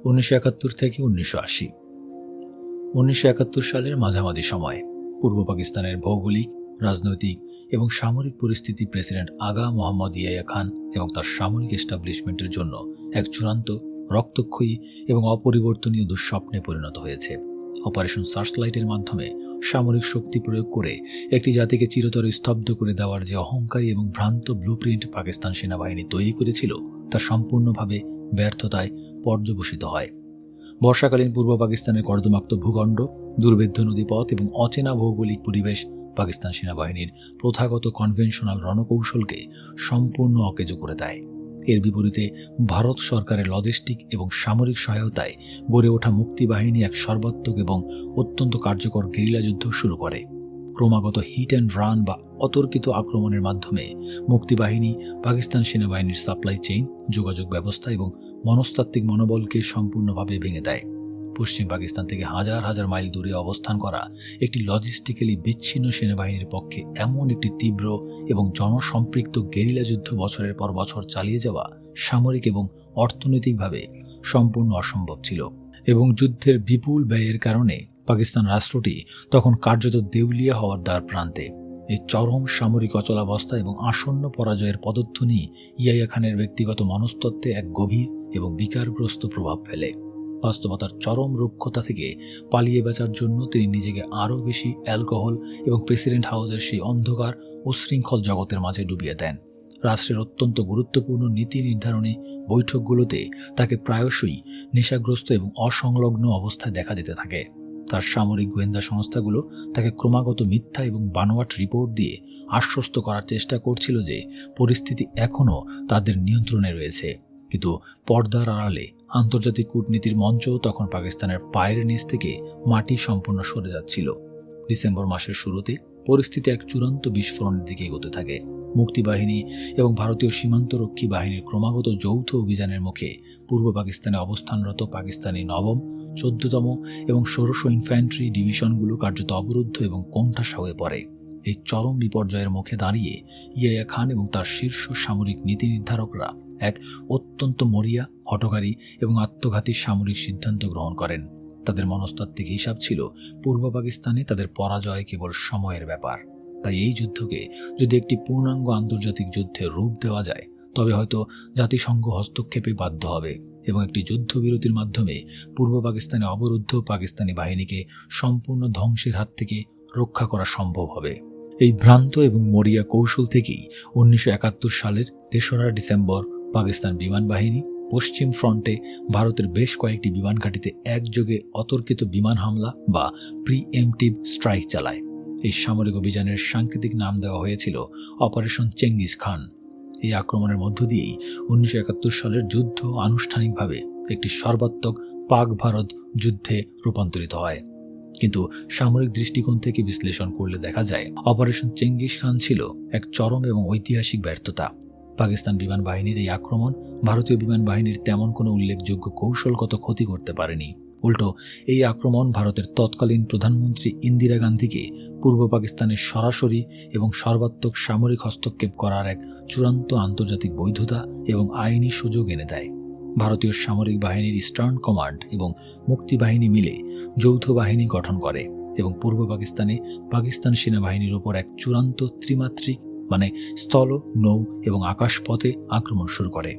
1971 থেকে 1980। 1971 সালের মাঝামাঝি সময় পূর্ব পাকিস্তানের ভৌগোলিক, রাজনৈতিক এবং সামরিক পরিস্থিতি প্রেসিডেন্ট আগা মোহাম্মদ ইয়াহিয়া খান এবং তার সামরিক এস্টাবলিশমেন্টের জন্য এক চূড়ান্ত, রক্তক্ষয়ী এবং অপরিবর্তনীয় দুঃস্বপ্নে পরিণত হয়েছে। অপারেশন সার্চলাইটের মাধ্যমে সামরিক শক্তি প্রয়োগ করে একটি জাতিকে চিরতর স্তব্ধ করে দেওয়ার যে অহংকারী এবং ভ্রান্ত ব্লুপ্রিন্ট পাকিস্তান সেনাবাহিনী তৈরি করেছিল তা সম্পূর্ণভাবে ব্যর্থতায় পর্যবসিত হয়। বর্ষাকালীন পূর্ব পাকিস্তানের কর্দমাক্ত ভূখণ্ড, দুর্ভেদ্য নদীপথ এবং অচেনা ভৌগোলিক পরিবেশ পাকিস্তান সেনাবাহিনীর প্রথাগত কনভেনশনাল রণকৌশলকে সম্পূর্ণ অকেজো করে দেয়। এর বিপরীতে ভারত সরকারের লজিস্টিক এবং সামরিক সহায়তায় গড়ে ওঠা মুক্তিবাহিনী এক সর্বাত্মক এবং অত্যন্ত কার্যকর গেরিলা যুদ্ধ শুরু করে। ক্রমাগত হিট অ্যান্ড রান বা অতর্কিত আক্রমণের মাধ্যমে মুক্তিবাহিনী পাকিস্তান সেনাবাহিনীর সাপ্লাই চেইন, যোগাযোগ ব্যবস্থা এবং মনস্তাত্ত্বিক মনোবলকে সম্পূর্ণভাবে ভেঙে দেয়। পশ্চিম পাকিস্তান থেকে হাজার হাজার মাইল দূরে অবস্থান করা একটি লজিস্টিক্যালি বিচ্ছিন্ন সেনাবাহিনীর পক্ষে এমন একটি তীব্র এবং জনসম্পৃক্ত গেরিলা যুদ্ধ বছরের পর বছর চালিয়ে যাওয়া সামরিক এবং অর্থনৈতিকভাবে সম্পূর্ণ অসম্ভব ছিল, এবং যুদ্ধের বিপুল ব্যয়ের কারণে পাকিস্তান রাষ্ট্রটি তখন কার্যত দেউলিয়া হওয়ার দ্বার প্রান্তে। এই চরম সামরিক অচলাবস্থা এবং আসন্ন পরাজয়ের পদধ্বনি ইয়াহিয়া খানের ব্যক্তিগত মনস্তত্ত্বে এক গভীর এবং বিকারগ্রস্ত প্রভাব ফেলে। বাস্তবতার চরম রুক্ষতা থেকে পালিয়ে বাঁচার জন্য তিনি নিজেকে আরও বেশি অ্যালকোহল এবং প্রেসিডেন্ট হাউসের সেই অন্ধকার উচ্ছৃঙ্খল জগতের মাঝে ডুবিয়ে দেন। রাষ্ট্রের অত্যন্ত গুরুত্বপূর্ণ নীতি নির্ধারণী বৈঠকগুলোতে তাকে প্রায়শই নেশাগ্রস্ত এবং অসংলগ্ন অবস্থায় দেখা যেতে থাকে। তার সামরিক গোয়েন্দা সংস্থাগুলো তাকে ক্রমাগত মিথ্যা এবং বানোয়াট রিপোর্ট দিয়ে আশ্বস্ত করার চেষ্টা করছিল যে পরিস্থিতি এখনও তাদের নিয়ন্ত্রণে রয়েছে, কিন্তু পর্দার আড়ালে আন্তর্জাতিক কূটনীতির মঞ্চ তখন পাকিস্তানের পায়ের নিচ থেকে মাটি সম্পূর্ণ সরে যাচ্ছিল। ডিসেম্বর মাসের শুরুতে পরিস্থিতি এক চূড়ান্ত বিস্ফোরণের দিকে এগোতে থাকে। মুক্তিবাহিনী এবং ভারতীয় সীমান্তরক্ষী বাহিনীর ক্রমাগত যৌথ অভিযানের মুখে পূর্ব পাকিস্তানে অবস্থানরত পাকিস্তানি নবম, 14তম এবং 16শ ইনফ্যান্ট্রি ডিভিশনগুলো কার্যত অবরুদ্ধ এবং কোণঠাসা হয়ে পড়ে। এই চরম বিপর্যয়ের মুখে দাঁড়িয়ে ইয়াহিয়া খান এবং তার শীর্ষ সামরিক নীতি নির্ধারকরা এক অত্যন্ত মরিয়া, হঠকারী এবং আত্মঘাতী সামরিক সিদ্ধান্ত গ্রহণ করেন। তাদের মনস্তাত্ত্বিক হিসাব ছিল পূর্ব পাকিস্তানে তাদের পরাজয় কেবল সময়ের ব্যাপার। তাই এই যুদ্ধকে যদি একটি পূর্ণাঙ্গ আন্তর্জাতিক যুদ্ধের রূপ দেওয়া যায়, তবে হয়তো জাতিসংঘ হস্তক্ষেপে বাধ্য হবে এবং একটি যুদ্ধবিরতির মাধ্যমে পূর্ব পাকিস্তানে অবরুদ্ধ পাকিস্তানি বাহিনীকে সম্পূর্ণ ধ্বংসের হাত থেকে রক্ষা করা সম্ভব হবে। এই ভ্রান্ত এবং মরিয়া কৌশল থেকেই 1971 সালের 3রা ডিসেম্বর পাকিস্তান বিমান বাহিনী পশ্চিম ফ্রন্টে ভারতের বেশ কয়েকটি বিমান ঘাঁটিতে একযোগে অতর্কিত বিমান হামলা বা প্রিএমটিভ স্ট্রাইক চালায়। এই সামরিক অভিযানের সাংকেতিক নাম দেওয়া হয়েছিল অপারেশন চেঙ্গিস খান। এই আক্রমণের মধ্য দিয়েই 1971 সালের যুদ্ধ আনুষ্ঠানিকভাবে একটি সর্বাত্মক পাক ভারত যুদ্ধে রূপান্তরিত হয়। কিন্তু সামরিক দৃষ্টিকোণ থেকে বিশ্লেষণ করলে দেখা যায় অপারেশন চেঙ্গিস খান ছিল এক চরম এবং ঐতিহাসিক ব্যর্থতা। পাকিস্তান বিমান বাহিনীর এই আক্রমণ ভারতীয় বিমান বাহিনীর তেমন কোনো উল্লেখযোগ্য কৌশলগত ক্ষতি করতে পারেনি। উল্টো এই আক্রমণ ভারতের তৎকালীন প্রধানমন্ত্রী ইন্দিরা গান্ধীকে পূর্ব পাকিস্তানের সরাসরি এবং সর্বাত্মক সামরিক হস্তক্ষেপ করার এক চূড়ান্ত আন্তর্জাতিক বৈধতা এবং আইনি সুযোগ এনে দেয়। ভারতীয় সামরিক বাহিনীর ইস্টার্ন কমান্ড এবং মুক্তিবাহিনী মিলে যৌথ বাহিনী গঠন করে এবং পূর্ব পাকিস্তানে পাকিস্তান সেনাবাহিনীর উপর এক চূড়ান্ত ত্রিমাত্রিক স্থল, নৌ এবং আকাশপথে আক্রমণ শুরু করে।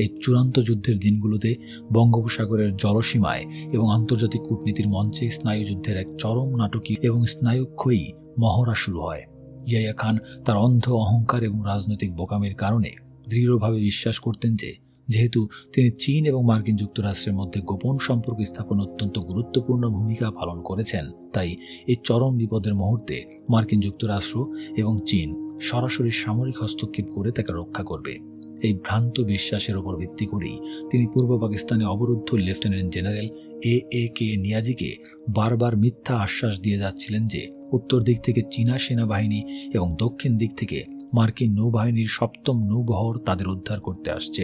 এই চূড়ান্ত যুদ্ধের দিনগুলোতে বঙ্গোপসাগরের জলসীমায় এবং আন্তর্জাতিক কূটনীতির মঞ্চে স্নায়ুযুদ্ধের এক চরম নাটকীয় এবং স্নায়ুক্ষয়ী মহড়া শুরু হয়। ইয়াহিয়া খান তার অন্ধ অহংকার এবং রাজনৈতিক বোকামির কারণে দৃঢ়ভাবে বিশ্বাস করতেন যে যেহেতু তিনি চীন এবং মার্কিন যুক্তরাষ্ট্রের মধ্যে গোপন সম্পর্ক স্থাপন অত্যন্ত গুরুত্বপূর্ণ ভূমিকা পালন করেছেন, তাই এই চরম বিপদের মুহূর্তে মার্কিন যুক্তরাষ্ট্র এবং চীন সরাসরি সামরিক হস্তক্ষেপ করে তাকে রক্ষা করবে। এই ভ্রান্ত বিশ্বাসের উপর ভিত্তি করেই তিনি পূর্ব পাকিস্তানে অবরুদ্ধ লেফটেন্যান্ট জেনারেল এ.কে নিয়াজিকে বারবার মিথ্যা আশ্বাস দিয়ে যাচ্ছিলেন যে উত্তর দিক থেকে চীনা সেনাবাহিনী এবং দক্ষিণ দিক থেকে মার্কিন নৌবাহিনীর 7ম নৌবহর তাদের উদ্ধার করতে আসছে।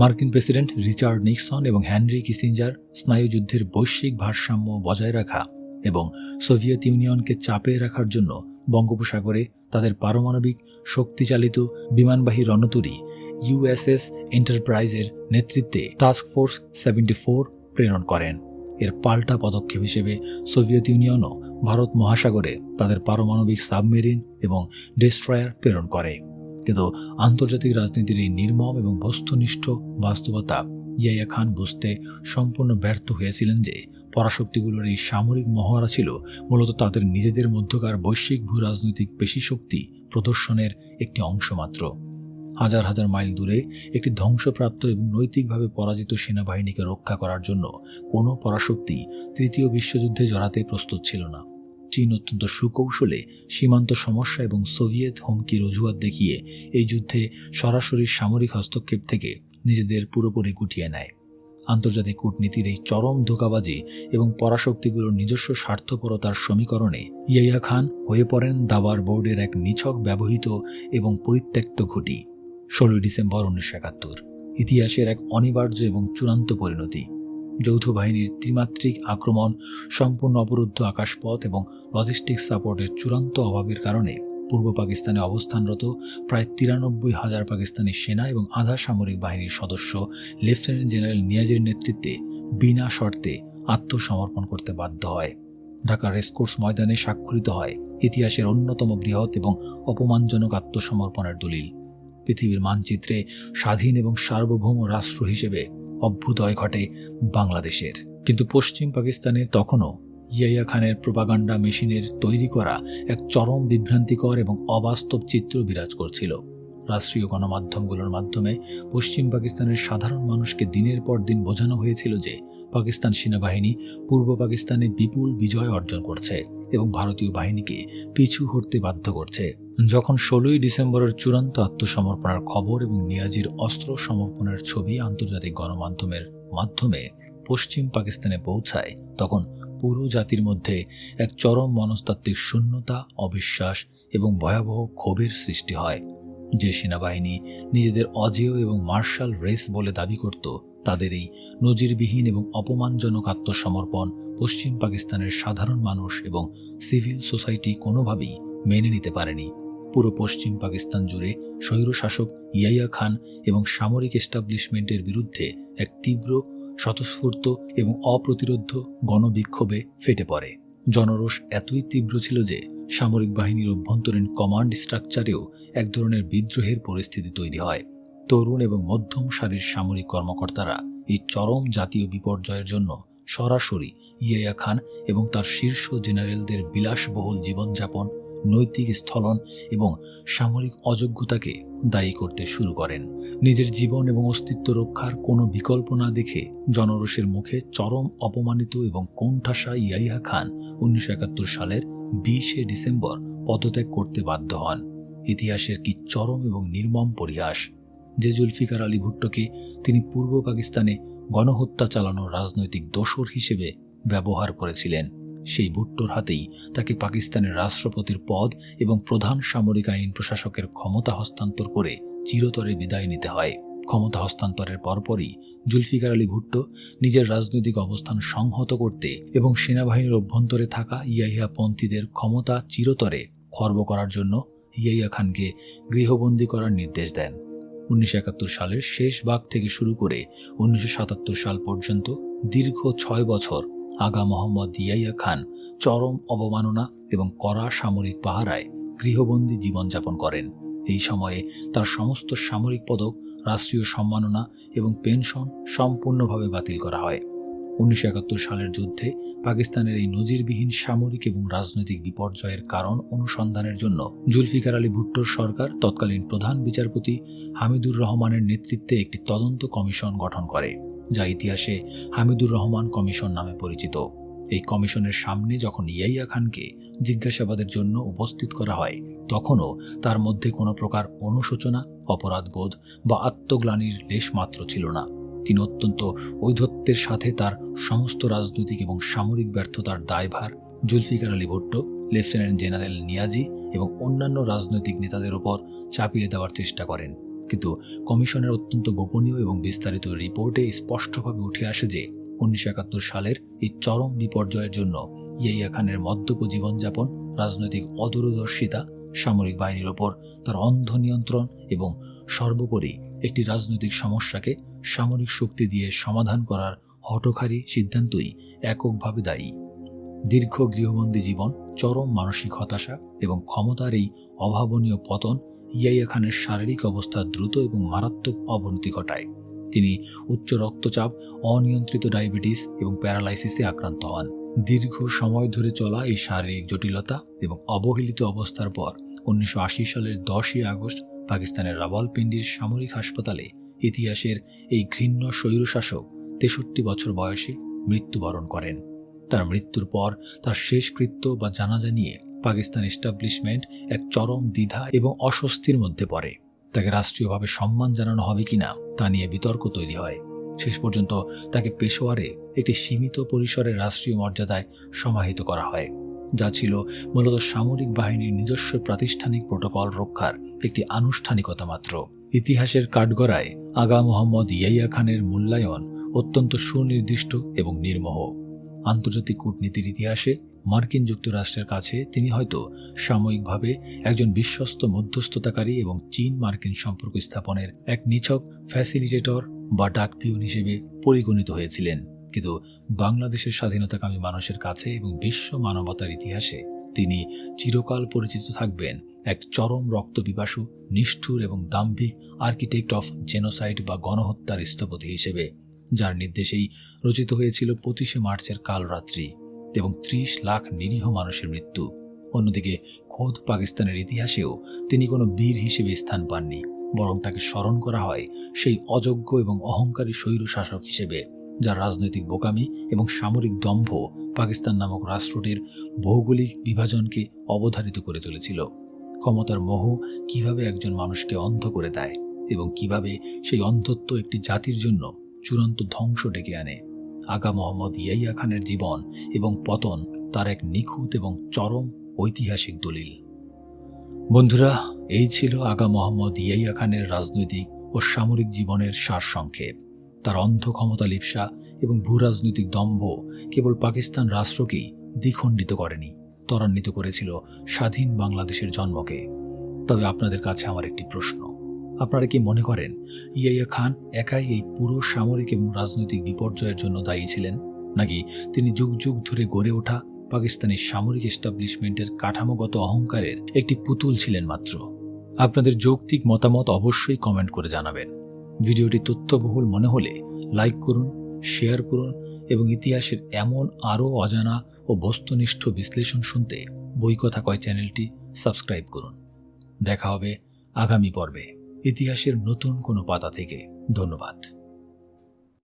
মার্কিন প্রেসিডেন্ট রিচার্ড নিক্সন এবং হেনরি কিসিঞ্জার স্নায়ুযুদ্ধের বৈশ্বিক ভারসাম্য বজায় রাখা এবং সোভিয়েত ইউনিয়নকে চাপে রাখার জন্য বঙ্গোপসাগরে তাদের পারমাণবিক শক্তিচালিত বিমানবাহী রণতরী ইউএসএস এন্টারপ্রাইজের নেতৃত্বে টাস্ক ফোর্স 74 প্রেরণ করেন। এর পাল্টা পদক্ষেপ হিসেবে সোভিয়েত ইউনিয়নও ভারত মহাসাগরে তাদের পারমাণবিক সাবমেরিন এবং ডেস্ট্রয়ার প্রেরণ করে। কিন্তু আন্তর্জাতিক রাজনীতির এই নির্মম এবং বস্তুনিষ্ঠ বাস্তবতা ইয়াহিয়া খান বুঝতে সম্পূর্ণ ব্যর্থ হয়েছিলেন যে পরাশক্তিগুলোর এই সামরিক মহড়া ছিল মূলত তাদের নিজেদের মধ্যকার বৈশ্বিক ভূ রাজনৈতিক পেশিশক্তি প্রদর্শনের একটি অংশ মাত্র। হাজার হাজার মাইল দূরে একটি ধ্বংসপ্রাপ্ত এবং নৈতিকভাবে পরাজিত সেনাবাহিনীকে রক্ষা করার জন্য কোনো পরাশক্তি তৃতীয় বিশ্বযুদ্ধে জড়াতে প্রস্তুত ছিল না। চীন অত্যন্ত সুকৌশলে সীমান্ত সমস্যা এবং সোভিয়েত হুমকির অজুহাত দেখিয়ে এই যুদ্ধে সরাসরি সামরিক হস্তক্ষেপ থেকে নিজেদের পুরোপুরি গুটিয়ে নেয়। আন্তর্জাতিক কূটনীতির এই চরম ধোঁকাবাজি এবং পরাশক্তিগুলোর নিজস্ব স্বার্থপরতার সমীকরণে ইয়াহিয়া খান হয়ে পড়েন দাবার বোর্ডের এক নিছক ব্যবহৃত এবং পরিত্যক্ত ঘুঁটি। 16 ডিসেম্বর 1971 ইতিহাসের এক অনিবার্য এবং চূড়ান্ত পরিণতি। যৌথ বাহিনীর ত্রিমাত্রিক আক্রমণ, সম্পূর্ণ অবরুদ্ধ আকাশপথ এবং লজিস্টিক সাপোর্টের চূড়ান্ত অভাবের কারণে পূর্ব পাকিস্তানে অবস্থানরত প্রায় 93,000 পাকিস্তানি সেনা এবং আধা সামরিক বাহিনীর সদস্য লেফটেন্যান্ট জেনারেল নিয়াজির নেতৃত্বে বিনা শর্তে আত্মসমর্পণ করতে বাধ্য হয়। ঢাকা রেসকোর্স ময়দানে স্বাক্ষরিত হয় ইতিহাসের অন্যতম বৃহৎ এবং অপমানজনক আত্মসমর্পণের দলিল। পৃথিবীর মানচিত্রে স্বাধীন এবং সার্বভৌম রাষ্ট্র হিসেবে অভ্যুদয় ঘটে বাংলাদেশের। কিন্তু পশ্চিম পাকিস্তানে তখনও ইয়াহিয়া খানের প্রোপাগান্ডা মেশিনের তৈরি করা এক চরম বিভ্রান্তিকর এবং অবাস্তব চিত্র বিরাজ করছিল। রাষ্ট্রীয় গণমাধ্যমগুলোর মাধ্যমে পশ্চিম পাকিস্তানের সাধারণ মানুষকে দিনের পর দিন বোঝানো হয়েছিল যে পাকিস্তান সেনাবাহিনী পূর্ব পাকিস্তানে বিপুল বিজয় অর্জন করছে এবং ভারতীয় বাহিনীকে পিছু হটতে বাধ্য করছে। যখন 16 ডিসেম্বরের চূড়ান্ত আত্মসমর্পণের খবর এবং নিয়াজির অস্ত্র সমর্পণের ছবি আন্তর্জাতিক গণমাধ্যমের মাধ্যমে পশ্চিম পাকিস্তানে পৌঁছায়, তখন পুরো জাতির মধ্যে এক চরম মনস্তাত্ত্বিক শূন্যতা, অবিশ্বাস এবং ভয়াবহ ক্ষোভের সৃষ্টি হয়। যে সেনাবাহিনী নিজেদের অজেয় এবং মার্শাল রেস বলে দাবি করত, তাদের এই নজিরবিহীন এবং অপমানজনক আত্মসমর্পণ পশ্চিম পাকিস্তানের সাধারণ মানুষ এবং সিভিল সোসাইটি কোনোভাবেই মেনে নিতে পারেনি। পুরো পশ্চিম পাকিস্তান জুড়ে স্বৈরশাসক ইয়াহিয়া খান এবং সামরিক এস্টাবলিশমেন্টের বিরুদ্ধে এক তীব্র, স্বতঃস্ফূর্ত এবং অপ্রতিরোধ্য গণবিক্ষোভে ফেটে পড়ে। জনরোষ এতই তীব্র ছিল যে সামরিক বাহিনীর অভ্যন্তরীণ কমান্ড স্ট্রাকচারেও এক ধরনের বিদ্রোহের পরিস্থিতি তৈরি হয়। তরুণ এবং মধ্যম সারির সামরিক কর্মকর্তারা এই চরম জাতীয় বিপর্যয়ের জন্য সরাসরি ইয়াহিয়া খান এবং তার শীর্ষ জেনারেলদের বিলাসবহুল জীবনযাপন, নৈতিক স্থলন এবং সামরিক অযোগ্যতাকে দায়ী করতে শুরু করেন। নিজের জীবন এবং অস্তিত্ব রক্ষার কোনো বিকল্প না দেখে জনরোষের মুখে চরম অপমানিত এবং কোণঠাসা ইয়াহিয়া খান 1971 সালের 20 ডিসেম্বর পদত্যাগ করতে বাধ্য হন। ইতিহাসের কি চরম এবং নির্মম পরিহাস! যে জুলফিকার আলী ভুট্টোকে তিনি পূর্ব পাকিস্তানে গণহত্যা চালানোর রাজনৈতিক দোসর হিসেবে ব্যবহার করেছিলেন, সেই ভুট্টোর হাতেই তাকে পাকিস্তানের রাষ্ট্রপতির পদ এবং প্রধান সামরিক আইন প্রশাসকের ক্ষমতা হস্তান্তর করে চিরতরে বিদায় নিতে হয়। ক্ষমতা হস্তান্তরের পরপরই জুলফিকার আলী ভুট্টো নিজের রাজনৈতিক অবস্থান সংহত করতে এবং সেনাবাহিনীর অভ্যন্তরে থাকা ইয়াহিয়াপন্থীদের ক্ষমতা চিরতরে খর্ব করার জন্য ইয়াহিয়া খানকে গৃহবন্দী করার নির্দেশ দেন। 1971 সালের শেষ ভাগ থেকে শুরু করে 1977 সাল পর্যন্ত দীর্ঘ 6 বছর আগা মোহাম্মদ ইয়াহিয়া খান চরম অবমাননা এবং কড়া সামরিক পাহারায় গৃহবন্দী জীবনযাপন করেন। এই সময়ে তার সমস্ত সামরিক পদক, রাষ্ট্রীয় সম্মাননা এবং পেনশন সম্পূর্ণভাবে বাতিল করা হয়। 1971 সালের যুদ্ধে পাকিস্তানের এই নজিরবিহীন সামরিক এবং রাজনৈতিক বিপর্যয়ের কারণ অনুসন্ধানের জন্য জুলফিকার আলী ভুট্টোর সরকার তৎকালীন প্রধান বিচারপতি হামিদুর রহমানের নেতৃত্বে একটি তদন্ত কমিশন গঠন করে, যা ইতিহাসে হামিদুর রহমান কমিশন নামে পরিচিত। এই কমিশনের সামনে যখন ইয়াহিয়া খানকে জিজ্ঞাসাবাদের জন্য উপস্থিত করা হয়, তখনও তার মধ্যে কোনো প্রকার অনুশোচনা, অপরাধবোধ বা আত্মগ্লানির লেশ মাত্র ছিল না। তিনি অত্যন্ত ঔদ্ধত্যের সাথে তার সমস্ত রাজনৈতিক এবং সামরিক ব্যর্থতার দায়ভার জুলফিকার আলী ভুট্টো, লেফটেন্যান্ট জেনারেল নিয়াজি এবং অন্যান্য রাজনৈতিক নেতাদের উপর চাপিয়ে দেওয়ার চেষ্টা করেন। কিন্তু কমিশনের অত্যন্ত গোপনীয় এবং বিস্তারিত রিপোর্টে স্পষ্টভাবে উঠে আসে যে 1971 সালের এই চরম বিপর্যয়ের জন্য ইয়াহিয়া খানের মদ্যপ জীবনযাপন, রাজনৈতিক অদূরদর্শিতা, সামরিক বাহিনীর ওপর তার অন্ধ নিয়ন্ত্রণ এবং সর্বোপরি একটি রাজনৈতিক সমস্যাকে সামরিক শক্তি দিয়ে সমাধান করার হঠকারী সিদ্ধান্তই এককভাবে দায়ী। দীর্ঘ গৃহবন্দী জীবন, চরম মানসিক হতাশা এবং ক্ষমতার এই অভাবনীয় পতন ইয়াইয়া খানের শারীরিক অবস্থার দ্রুত এবং মারাত্মক অবনতি ঘটায়। তিনি উচ্চ রক্তচাপ, অনিয়ন্ত্রিত ডায়াবেটিস এবং প্যারালাইসিসে আক্রান্ত হন। দীর্ঘ সময় ধরে চলা এই শারীরিক জটিলতা এবং অবহেলিত অবস্থার পর 1980 সালের 10ই আগস্ট পাকিস্তানের রাওয়ালপিন্ডির সামরিক হাসপাতালে ইতিহাসের এই ঘৃণ্য স্বৈরশাসক 63 বছর বয়সে মৃত্যুবরণ করেন। তার মৃত্যুর পর তার শেষকৃত্য বা জানাজা নিয়ে পাকিস্তান এস্টাবলিশমেন্ট এক চরম দ্বিধা এবং অস্বস্তির মধ্যে পড়ে। তাকে রাষ্ট্রীয়ভাবে সম্মান জানানো হবে কিনা তা নিয়ে বিতর্ক তৈরি হয়। শেষ পর্যন্ত তাকে পেশোয়ারে একটি সীমিত পরিসরের রাষ্ট্রীয় মর্যাদায় সমাহিত করা হয়, যা ছিল মূলত সামরিক বাহিনীর নিজস্ব প্রাতিষ্ঠানিক প্রোটোকল রক্ষার একটি আনুষ্ঠানিকতা মাত্র। ইতিহাসের কাঠগড়ায় আগা মোহাম্মদ ইয়াইয়া খানের মূল্যায়ন অত্যন্ত সুনির্দিষ্ট এবং নির্মোহ। আন্তর্জাতিক কূটনীতির ইতিহাসে মার্কিন যুক্তরাষ্ট্রের কাছে তিনি হয়তো সাময়িকভাবে একজন বিশ্বস্ত মধ্যস্থতাকারী এবং চীন মার্কিন সম্পর্ক স্থাপনের এক নিছক ফ্যাসিলিটেটর বা ডাকপিয়ন হিসেবে পরিগণিত হয়েছিলেন, কিন্তু বাংলাদেশের স্বাধীনতাকামী মানুষের কাছে এবং বিশ্ব মানবতার ইতিহাসে তিনি চিরকাল পরিচিত থাকবেন এক চরম রক্তপিপাসু, নিষ্ঠুর এবং দাম্ভিক আর্কিটেক্ট অফ জেনোসাইড বা গণহত্যার স্থপতি হিসেবে, যার নির্দেশেই রচিত হয়েছিল 25শে মার্চের কালরাত্রি এবং 30 লাখ নিরীহ মানুষের মৃত্যু। অন্যদিকে খোদ পাকিস্তানের ইতিহাসেও তিনি কোনো বীর হিসেবে স্থান পাননি, বরং তাকে স্মরণ করা হয় সেই অযোগ্য এবং অহংকারী স্বৈরশাসক হিসেবে, যার রাজনৈতিক বোকামি এবং সামরিক দম্ভ পাকিস্তান নামক রাষ্ট্রটির ভৌগোলিক বিভাজনকে অবধারিত করে তুলেছিল। ক্ষমতার মোহ কিভাবে একজন মানুষকে অন্ধ করে দেয় এবং কিভাবে সেই অন্ধত্ব একটি জাতির জন্য চূড়ান্ত ধ্বংস ডেকে আনে। আগা মোহাম্মদ ইয়াইয়া খানের জীবন এবং পতন তার এক নিখুঁত এবং চরম ঐতিহাসিক দলিল। বন্ধুরা, এই ছিল আগা মোহাম্মদ ইয়াইয়া খানের রাজনৈতিক ও সামরিক জীবনের সারসংক্ষেপ। তার অন্ধ ক্ষমতা লিপ্সা এবং ভূরাজনৈতিক দম্ভ কেবল পাকিস্তান রাষ্ট্রকেই দ্বিখণ্ডিত করেনি, ত্বরান্বিত করেছিল স্বাধীন বাংলাদেশের জন্মকে। তবে আপনাদের কাছে আমার একটি প্রশ্ন, আপনারা কি মনে করেন ইয়াইয়া খান একাই এই পুরো সামরিক এবং রাজনৈতিক বিপর্যয়ের জন্য দায়ী ছিলেন, নাকি তিনি যুগ যুগ ধরে গড়ে ওঠা পাকিস্তানি সামরিক এস্টাবলিশমেন্টের কাঠামোগত অহংকারের একটি পুতুল ছিলেন মাত্র? আপনাদের যৌক্তিক মতামত অবশ্যই কমেন্ট করে জানাবেন। ভিডিওটি তথ্যবহুল মনে হলে লাইক করুন, শেয়ার করুন এবং ইতিহাসের এমন আরও অজানা ও বস্তুনিষ্ঠ বিশ্লেষণ শুনতে বই কথা কয় চ্যানেলটি সাবস্ক্রাইব করুন। দেখা হবে আগামী পর্বে ইতিহাসের নতুন কোনো পাতা থেকে। ধন্যবাদ।